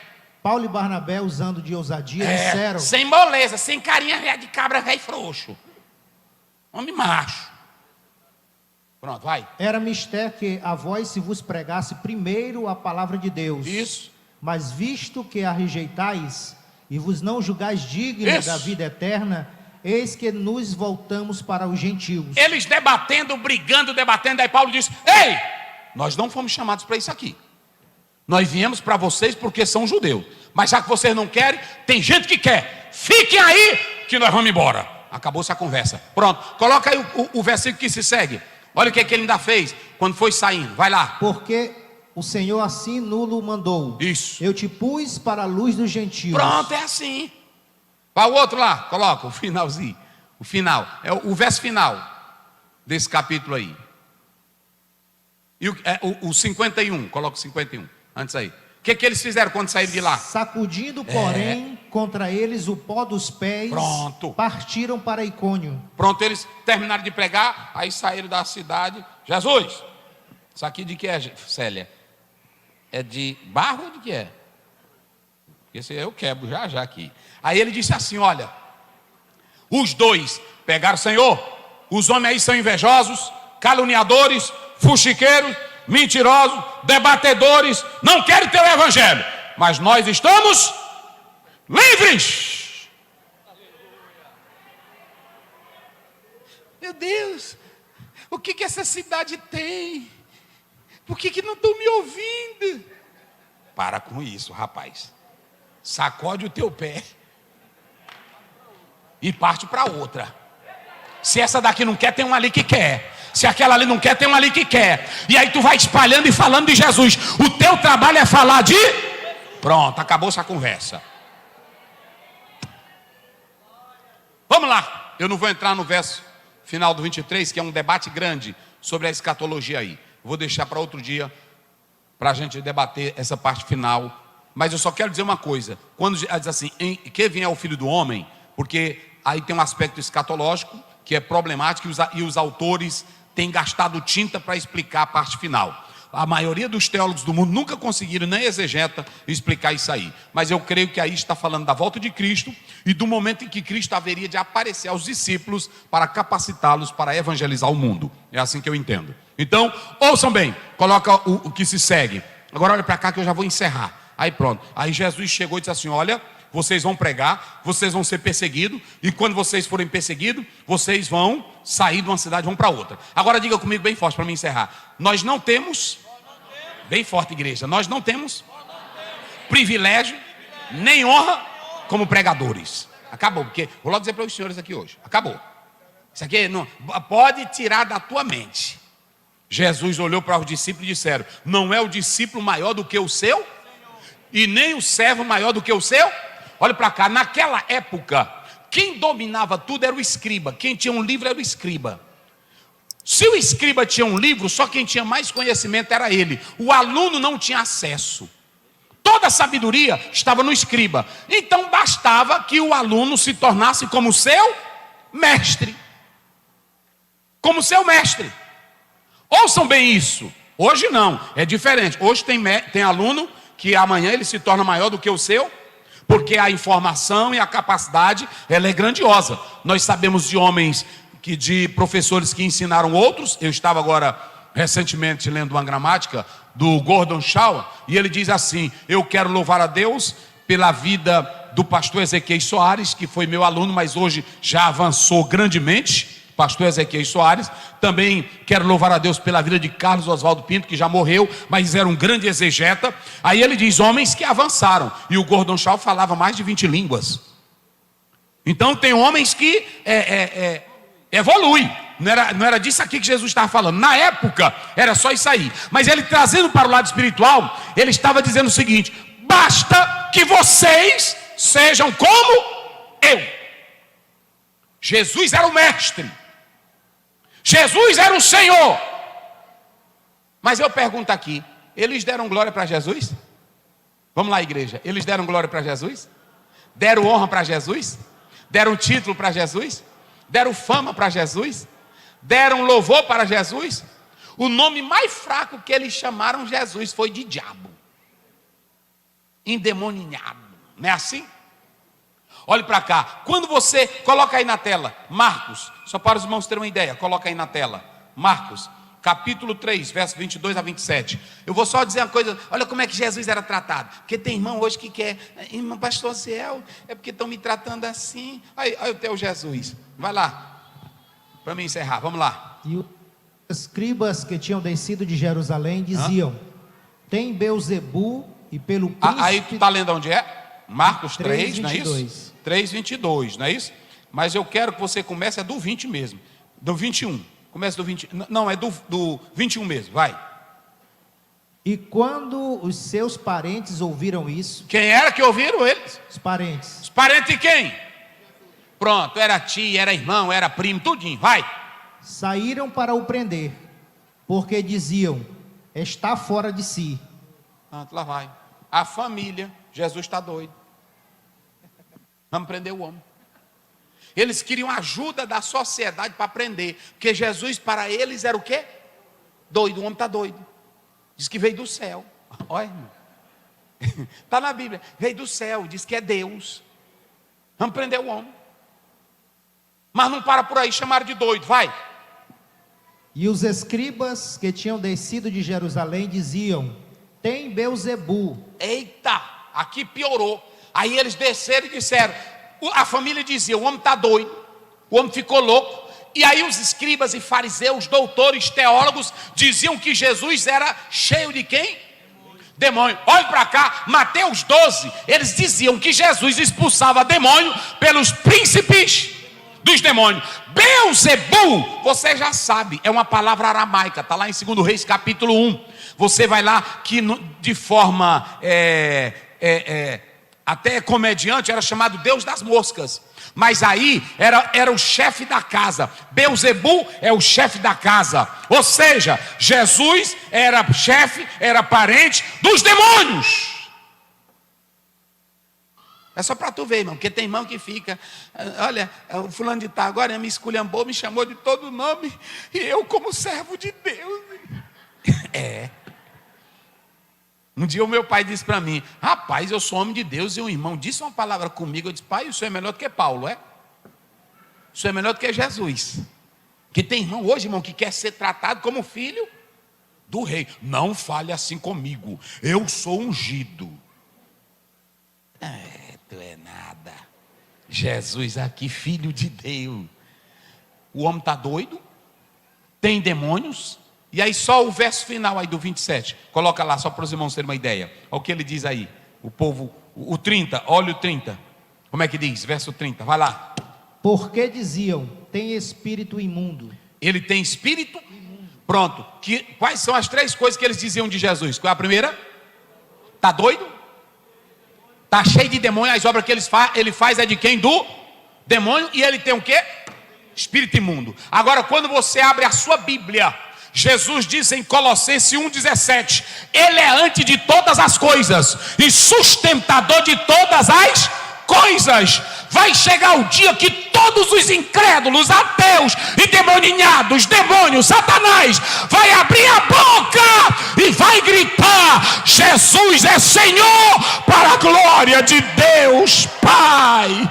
Paulo e Barnabé, usando de ousadia, disseram... Sem moleza, sem carinha de cabra velho frouxo. Homem macho. Pronto, vai. Era mister que a vós se vos pregasse primeiro a palavra de Deus. Isso. Mas visto que a rejeitais e vos não julgais dignos da vida eterna, eis que nos voltamos para os gentios. Eles debatendo, brigando, debatendo. Aí Paulo disse, ei, nós não fomos chamados para isso aqui. Nós viemos para vocês porque são judeus. Mas já que vocês não querem, tem gente que quer. Fiquem aí que nós vamos embora. Acabou-se a conversa. Pronto, coloca aí o versículo que se segue. Olha o que ele ainda fez quando foi saindo. Vai lá. Porque o Senhor assim nulo mandou. Isso. Eu te pus para a luz dos gentios. Pronto, é assim. Vai o outro lá, coloca o finalzinho. O final, é o verso final desse capítulo aí. E o 51, coloca o 51, antes aí. O que eles fizeram quando saíram de lá? Sacudindo, porém, contra eles o pó dos pés, pronto, partiram para Icônio. Pronto, eles terminaram de pregar, aí saíram da cidade. Jesus, isso aqui de que é, Célia? É de barro ou de que é? Esse eu quebro já aqui. Aí ele disse assim, olha, os dois pegaram, Senhor, os homens aí são invejosos, caluniadores, fuxiqueiros, mentirosos, debatedores, não querem ter o evangelho, mas nós estamos livres. Meu Deus, o que essa cidade tem? Por que não estão me ouvindo? Para com isso, rapaz. Sacode o teu pé e parte para outra. Se essa daqui não quer, tem uma ali que quer. Se aquela ali não quer, tem uma ali que quer. E aí tu vai espalhando e falando de Jesus. O teu trabalho é falar de... Pronto, acabou essa conversa. Vamos lá. Eu não vou entrar no verso final do 23, que é um debate grande sobre a escatologia aí. Vou deixar para outro dia, para a gente debater essa parte final. Mas eu só quero dizer uma coisa. Quando diz assim, que vier o Filho do Homem, porque aí tem um aspecto escatológico que é problemático e os autores têm gastado tinta para explicar a parte final. A maioria dos teólogos do mundo nunca conseguiram, nem exegeta, explicar isso aí. Mas eu creio que aí está falando da volta de Cristo e do momento em que Cristo haveria de aparecer aos discípulos para capacitá-los para evangelizar o mundo. É assim que eu entendo. Então, ouçam bem, coloca o que se segue. Agora olha para cá que eu já vou encerrar. Aí pronto, aí Jesus chegou e disse assim, olha, vocês vão pregar, vocês vão ser perseguidos, e quando vocês forem perseguidos, vocês vão sair de uma cidade e vão para outra. Agora diga comigo bem forte para me encerrar. Nós não temos, bem forte igreja, nós não temos privilégio, nem honra como pregadores. Acabou, porque, vou logo dizer para os senhores aqui hoje, acabou. Isso aqui não, pode tirar da tua mente. Jesus olhou para os discípulos e disseram, não é o discípulo maior do que o seu? E nem o servo maior do que o seu? Olha para cá, naquela época, quem dominava tudo era o escriba. Quem tinha um livro era o escriba. Se o escriba tinha um livro, só quem tinha mais conhecimento era ele. O aluno não tinha acesso. Toda a sabedoria estava no escriba. Então bastava que o aluno se tornasse como seu mestre. Como seu mestre. Ouçam bem isso. Hoje não, é diferente. Hoje tem aluno que amanhã ele se torna maior do que o seu, porque a informação e a capacidade, ela é grandiosa. Nós sabemos de homens, de professores que ensinaram outros. Eu estava agora recentemente lendo uma gramática do Gordon Shaw, e ele diz assim: eu quero louvar a Deus pela vida do pastor Ezequiel Soares, que foi meu aluno, mas hoje já avançou grandemente, pastor Ezequiel Soares. Também quero louvar a Deus pela vida de Carlos Oswaldo Pinto, que já morreu, mas era um grande exegeta. Aí ele diz, homens que avançaram, e o Gordon Shaw falava mais de 20 línguas. Então tem homens que evolui. Não era disso aqui que Jesus estava falando. Na época era só isso aí. Mas ele, trazendo para o lado espiritual, ele estava dizendo o seguinte: basta que vocês sejam como eu. Jesus era o mestre, Jesus era o Senhor. Mas eu pergunto aqui, eles deram glória para Jesus? Vamos lá, igreja, eles deram glória para Jesus? Deram honra para Jesus? Deram título para Jesus? Deram fama para Jesus? Deram louvor para Jesus? O nome mais fraco que eles chamaram Jesus foi de diabo, endemoninhado. Não é assim? Olhe para cá. Quando você coloca aí na tela Marcos, só para os irmãos terem uma ideia, coloca aí na tela Marcos capítulo 3, verso 22 a 27. Eu vou só dizer uma coisa. Olha como é que Jesus era tratado. Porque tem irmão hoje que quer: irmão pastor Ciel, é porque estão me tratando assim. Aí o teu Jesus, vai lá, para mim encerrar, vamos lá. E os escribas que tinham descido de Jerusalém diziam: tem Beelzebu, e pelo príncipe... Aí tu está lendo onde é? Marcos 3, 3:22. não é isso? 3:22, não é isso? Mas eu quero que você comece do 20 mesmo, do 21. Comece do 20, não, é do 21 mesmo, vai. E quando os seus parentes ouviram isso... Quem era que ouviram eles? Os parentes. Os parentes de quem? Pronto, era tia, era irmão, era primo, tudinho, vai. Saíram para o prender, porque diziam: está fora de si. Pronto, lá vai. A família, Jesus está doido. Vamos prender o homem. Eles queriam ajuda da sociedade para prender, porque Jesus para eles era o quê? Doido, o homem está doido. Diz que veio do céu. Olha, irmão. Está na Bíblia, veio do céu, diz que é Deus. Vamos prender o homem. Mas não para por aí, chamaram de doido, vai. E os escribas que tinham descido de Jerusalém diziam: tem Beelzebu. Eita, aqui piorou. Aí eles desceram e disseram, a família dizia: o homem está doido, o homem ficou louco. E aí os escribas e fariseus, doutores, teólogos, diziam que Jesus era cheio de quem? Demônio. Olhe para cá, Mateus 12, eles diziam que Jesus expulsava demônio pelos príncipes dos demônios. Beelzebu, você já sabe, é uma palavra aramaica, está lá em 2 Reis capítulo 1. Você vai lá que de forma até comediante era chamado Deus das moscas. Mas aí era o chefe da casa. Beelzebu é o chefe da casa. Ou seja, Jesus era chefe, era parente dos demônios. É só para tu ver, irmão, porque tem irmão que fica: olha, o fulano de tal agora me esculhambou, me chamou de todo nome, e eu como servo de Deus. Um dia o meu pai disse para mim: rapaz, eu sou homem de Deus. E um irmão disse uma palavra comigo. Eu disse: pai, o senhor é melhor do que Paulo, é? O senhor é melhor do que Jesus. Que tem irmão hoje, irmão, que quer ser tratado como filho do rei. Não fale assim comigo, eu sou ungido. Tu é nada. Jesus aqui, filho de Deus. O homem está doido, tem demônios. E aí só o verso final aí do 27, coloca lá só para os irmãos terem uma ideia. Olha o que ele diz aí, o povo, o 30, olha o 30. Como é que diz? Verso 30, vai lá. Porque diziam: tem espírito imundo. Ele tem espírito imundo. Pronto, quais são as três coisas que eles diziam de Jesus? Qual é a primeira? Está doido? Está cheio de demônio, as obras que ele faz é de quem? Do demônio. E ele tem o quê? espírito imundo. Agora, quando você abre a sua Bíblia, Jesus diz em Colossenses 1,17: Ele é antes de todas as coisas e sustentador de todas as coisas. Vai chegar o dia que todos os incrédulos, ateus, endemoninhados, demônios, Satanás, vai abrir a boca e vai gritar: Jesus é Senhor, para a glória de Deus Pai.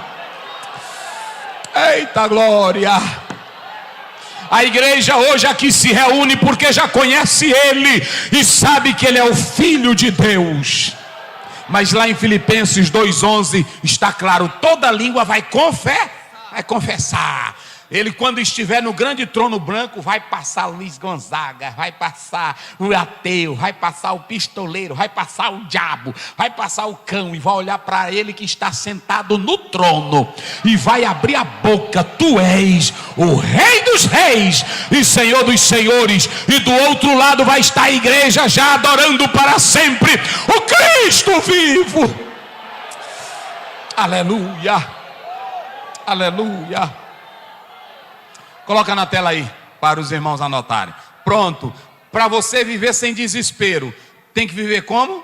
Eita glória! A igreja hoje aqui se reúne porque já conhece Ele e sabe que Ele é o Filho de Deus. Mas lá em Filipenses 2,11 está claro: toda língua vai confessar. Ele, quando estiver no grande trono branco, vai passar Luiz Gonzaga, vai passar o ateu, vai passar o pistoleiro, vai passar o diabo, vai passar o cão, e vai olhar para ele que está sentado no trono e vai abrir a boca: tu és o Rei dos Reis e Senhor dos Senhores. E do outro lado vai estar a igreja já adorando para sempre o Cristo vivo. Aleluia, aleluia. Coloca na tela aí, para os irmãos anotarem. Pronto. Para você viver sem desespero, tem que viver como?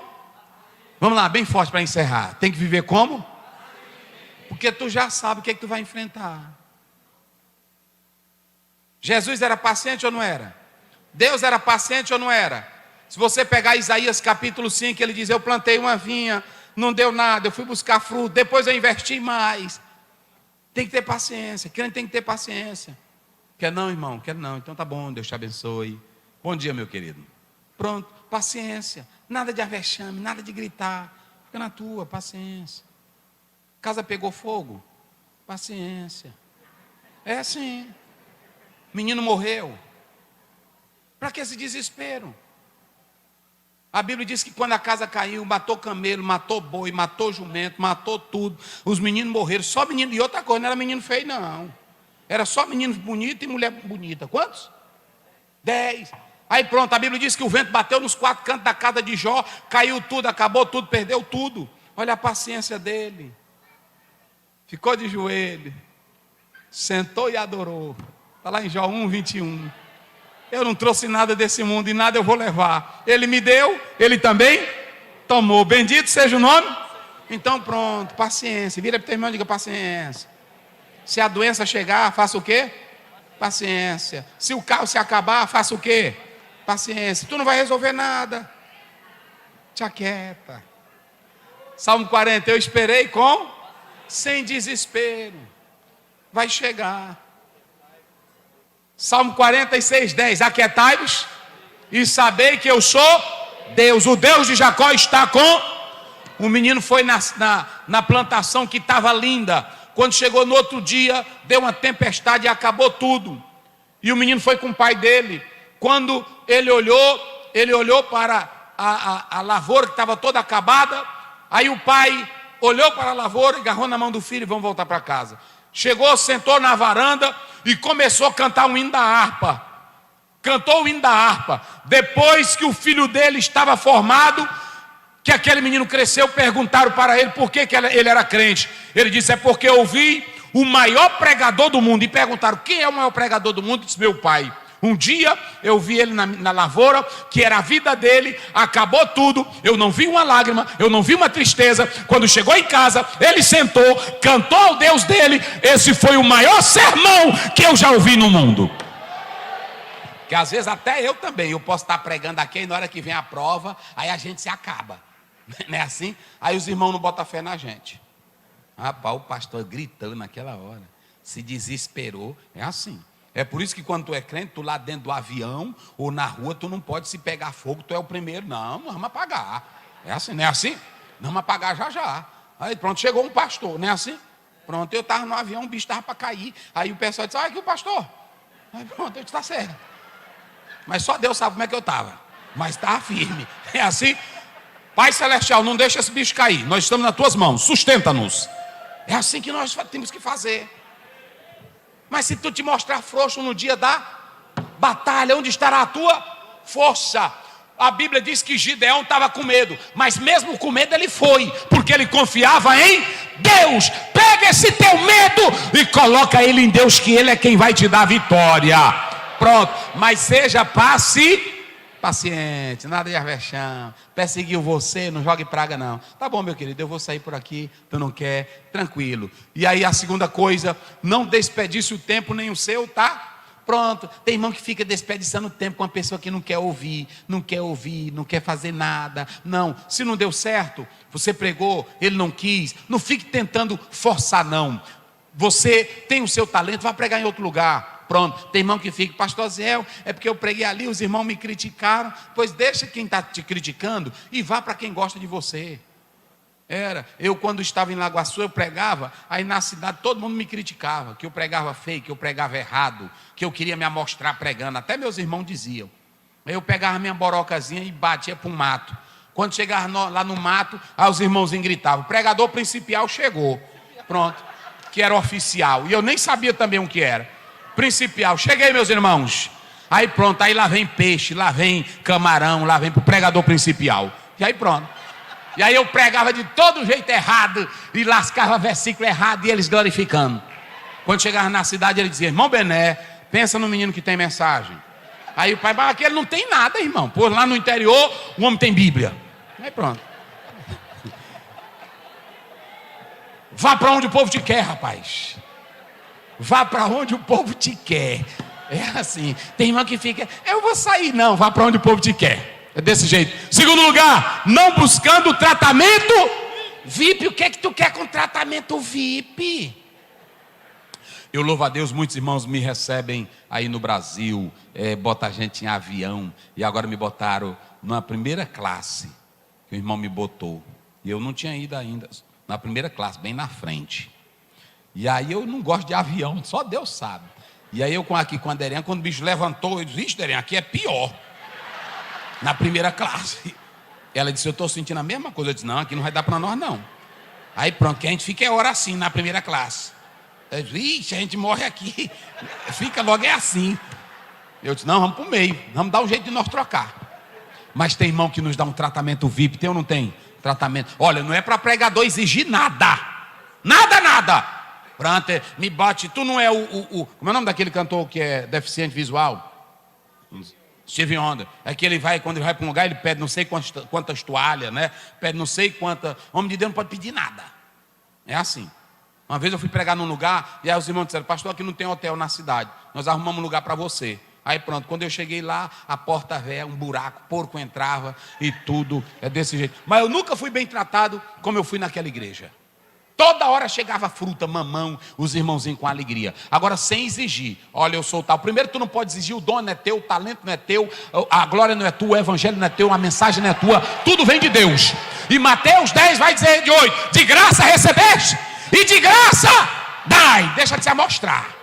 Vamos lá, bem forte para encerrar. Tem que viver como? Porque tu já sabe o que é que tu vai enfrentar. Jesus era paciente ou não era? Deus era paciente ou não era? Se você pegar Isaías capítulo 5, ele diz: eu plantei uma vinha, não deu nada, eu fui buscar fruto, depois eu investi mais. Tem que ter paciência, crente tem que ter paciência. Quer não, irmão? Quer não? Então tá bom, Deus te abençoe. Bom dia, meu querido. Pronto, paciência. Nada de avexame, nada de gritar. Fica na tua, paciência. Casa pegou fogo, paciência. É assim. Menino morreu. Para que esse desespero? A Bíblia diz que quando a casa caiu, matou camelo, matou boi, matou jumento, matou tudo. Os meninos morreram, só menino. E outra coisa, não era menino feio não. Era só menino bonito e mulher bonita. Quantos? 10. Aí pronto, a Bíblia diz que o vento bateu nos 4 cantos da casa de Jó, caiu tudo, acabou tudo, perdeu tudo. Olha a paciência dele. Ficou de joelho, sentou e adorou. Está lá em Jó 1:21. Eu não trouxe nada desse mundo e nada eu vou levar. Ele me deu, ele também tomou. Bendito seja o nome. Então pronto, paciência. Vira para o teu irmão e diga: paciência. Se a doença chegar, faça o quê? Paciência. Se o carro se acabar, faça o quê? Paciência. Tu não vai resolver nada. Te aquieta. Salmo 40, eu esperei sem desespero. Vai chegar. Salmo 46:10, aquietai-vos e sabei que eu sou Deus. O Deus de Jacó está com... O menino foi na plantação que estava linda. Quando chegou no outro dia, deu uma tempestade e acabou tudo. E o menino foi com o pai dele. Quando ele olhou para a lavoura que estava toda acabada. Aí o pai olhou para a lavoura e agarrou na mão do filho: vamos voltar para casa. Chegou, sentou na varanda e começou a cantar um hino da harpa. Cantou o hino da harpa. Depois que o filho dele estava formado, que aquele menino cresceu, perguntaram para ele por que ele era crente. Ele disse: é porque eu ouvi o maior pregador do mundo. E perguntaram: quem é o maior pregador do mundo? Ele disse: meu pai. Um dia eu vi ele na lavoura, que era a vida dele, acabou tudo, eu não vi uma lágrima, eu não vi uma tristeza. Quando chegou em casa, ele sentou, cantou ao Deus dele. Esse foi o maior sermão que eu já ouvi no mundo. Que às vezes até eu também, eu posso estar pregando aqui e na hora que vem a prova, aí a gente se acaba. Não é assim? Aí os irmãos não botam fé na gente. Rapaz, o pastor gritou naquela hora, se desesperou. É assim. É por isso que quando tu é crente, tu lá dentro do avião ou na rua, tu não pode se pegar fogo, tu é o primeiro. Não, vamos apagar. É assim, não é assim? Vamos apagar já. Aí pronto, chegou um pastor, não é assim? Pronto, eu estava no avião, o bicho estava para cair. Aí o pessoal disse: aqui o pastor. Aí pronto, eu disse: está certo. Mas só Deus sabe como é que eu estava. Mas estava firme. É assim? Pai Celestial, não deixa esse bicho cair. Nós estamos nas tuas mãos, sustenta-nos. É assim que nós temos que fazer. Mas se tu te mostrar frouxo no dia da batalha, onde estará a tua força? A Bíblia diz que Gideão estava com medo, mas mesmo com medo ele foi, porque ele confiava em Deus. Pega esse teu medo e coloca ele em Deus, que ele é quem vai te dar a vitória. Pronto, mas seja paciente, nada de avexão. Perseguiu você, não jogue praga não. Tá bom, meu querido, eu vou sair por aqui, tu não quer, tranquilo. E aí a segunda coisa, não desperdice o tempo nem o seu, tá? Pronto, tem irmão que fica desperdiçando tempo com uma pessoa que não quer ouvir, não quer fazer nada. Não, se não deu certo, você pregou, ele não quis, não fique tentando forçar não. Você tem o seu talento, vá pregar em outro lugar. Pronto, tem irmão que fica, pastor Zé, é porque eu preguei ali, os irmãos me criticaram. Pois deixa quem está te criticando e vá para quem gosta de você. Eu quando estava em Lagoaçu, eu pregava, aí na cidade todo mundo me criticava, que eu pregava feio, que eu pregava errado, que eu queria me amostrar pregando, até meus irmãos diziam. Aí eu pegava minha borocazinha e batia para o mato. Quando chegava lá no mato, aí os irmãozinhos gritavam, o pregador principal chegou. Pronto, que era oficial, e eu nem sabia também o que era. Principal, cheguei meus irmãos. Aí pronto, aí lá vem peixe, lá vem camarão, lá vem para o pregador principal. E aí pronto. E aí eu pregava de todo jeito errado, e lascava versículo errado, e eles glorificando. Quando chegava na cidade, ele dizia, irmão Bené, pensa no menino que tem mensagem. Aí o pai, mas aquele não tem nada, irmão. Pô, lá no interior, o homem tem Bíblia. Aí pronto. Vá para onde o povo te quer, rapaz. Vá para onde o povo te quer. É assim, tem irmão que fica, eu vou sair, não, vá para onde o povo te quer. É desse jeito. Segundo lugar, não buscando tratamento VIP. O que é que tu quer com tratamento VIP? Eu louvo a Deus, muitos irmãos me recebem aí no Brasil, bota a gente em avião, e agora me botaram na primeira classe, que o irmão me botou, e eu não tinha ido ainda, na primeira classe, bem na frente. E aí eu não gosto de avião, só Deus sabe. E aí eu aqui com a Derinha, quando o bicho levantou, eu disse, vixe Derinha, aqui é pior. Na primeira classe. Ela disse, eu estou sentindo a mesma coisa. Eu disse, não, aqui não vai dar para nós não. Aí pronto, que a gente fica hora assim na primeira classe. Eu disse, ixi, a gente morre aqui. Fica logo assim. Eu disse, não, vamos para o meio. Vamos dar um jeito de nós trocar. Mas tem irmão que nos dá um tratamento VIP, tem ou não tem? Tratamento. Olha, não é para pregador exigir nada. Nada. Pronto, me bate. Tu não é como é o nome daquele cantor que é deficiente visual? Steve Wonder. É que ele vai, quando ele vai para um lugar, ele pede não sei quantas toalhas, né? Pede não sei quantas. Homem de Deus não pode pedir nada. É assim. Uma vez eu fui pregar num lugar, e aí os irmãos disseram, pastor, aqui não tem hotel na cidade. Nós arrumamos um lugar para você. Aí pronto, quando eu cheguei lá, a porta velha, um buraco, porco entrava e tudo. É desse jeito. Mas eu nunca fui bem tratado como eu fui naquela igreja. Toda hora chegava fruta, mamão, os irmãozinhos com alegria. Agora sem exigir. Olha, eu sou tal. Primeiro tu não pode exigir, o dom não é teu, o talento não é teu, a glória não é tua, o evangelho não é teu, a mensagem não é tua. Tudo vem de Deus. E Mateus 10 vai dizer de 8, de graça recebeste e de graça dai. Deixa de se amostrar.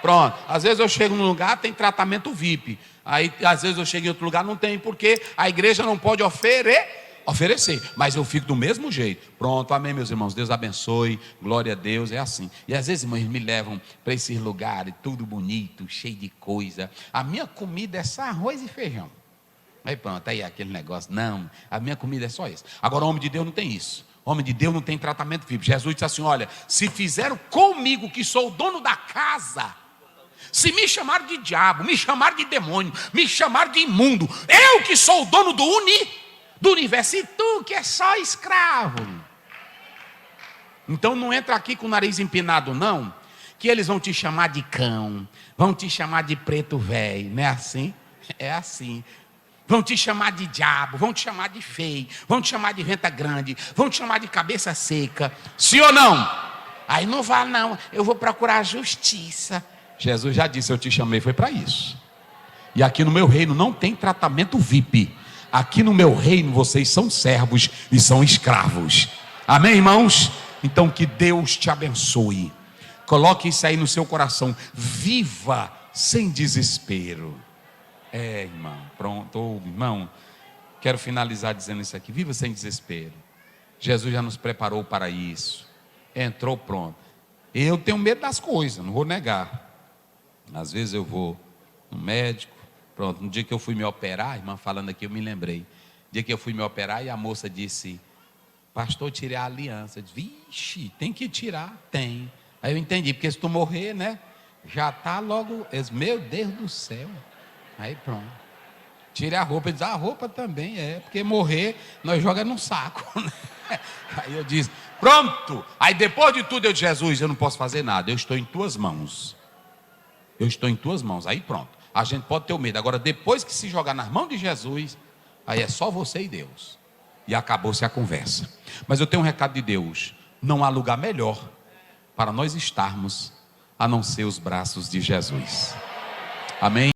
Pronto. Às vezes eu chego num lugar, tem tratamento VIP. Aí às vezes eu chego em outro lugar, não tem, porque a igreja não pode oferecer, mas eu fico do mesmo jeito. Pronto, amém, meus irmãos, Deus abençoe, glória a Deus, é assim. E às vezes, irmãos, me levam para esses lugares, tudo bonito, cheio de coisa. A minha comida é só arroz e feijão. Aí pronto, aí aquele negócio, não, a minha comida é só isso. Agora, o homem de Deus não tem isso. O homem de Deus não tem tratamento VIP. Jesus disse assim, olha, se fizeram comigo, que sou o dono da casa, se me chamaram de diabo, me chamaram de demônio, me chamaram de imundo, eu que sou o dono do universo, e tu que é só escravo. Então não entra aqui com o nariz empinado não, que eles vão te chamar de cão, vão te chamar de preto velho, não é assim? É assim. Vão te chamar de diabo, vão te chamar de feio, vão te chamar de venta grande, vão te chamar de cabeça seca, sim ou não? Aí não vá não, eu vou procurar a justiça. Jesus já disse, eu te chamei, foi para isso. E aqui no meu reino não tem tratamento VIP. Aqui no meu reino vocês são servos e são escravos. Amém, irmãos? Então que Deus te abençoe. Coloque isso aí no seu coração. Viva sem desespero. Irmão, pronto, irmão. Quero finalizar dizendo isso aqui. Viva sem desespero. Jesus já nos preparou para isso. Entrou, pronto. Eu tenho medo das coisas, não vou negar. Às vezes eu vou no médico. Pronto, no dia que eu fui me operar, a irmã falando aqui, eu me lembrei. No dia que eu fui me operar e a moça disse, Pastor, tirei a aliança. Eu disse, vixe, tem que tirar? Tem. Aí eu entendi, porque se tu morrer, né? Já está logo. Eu disse, meu Deus do céu. Aí pronto. Tirei a roupa. Ele disse, a roupa também é, porque morrer, nós jogamos num saco. Né? Aí eu disse, pronto. Aí depois de tudo eu disse, Jesus, eu não posso fazer nada, eu estou em tuas mãos. Eu estou em tuas mãos. Aí pronto. A gente pode ter o medo. Agora, depois que se jogar nas mãos de Jesus, aí é só você e Deus. E acabou-se a conversa. Mas eu tenho um recado de Deus. Não há lugar melhor para nós estarmos a não ser os braços de Jesus. Amém?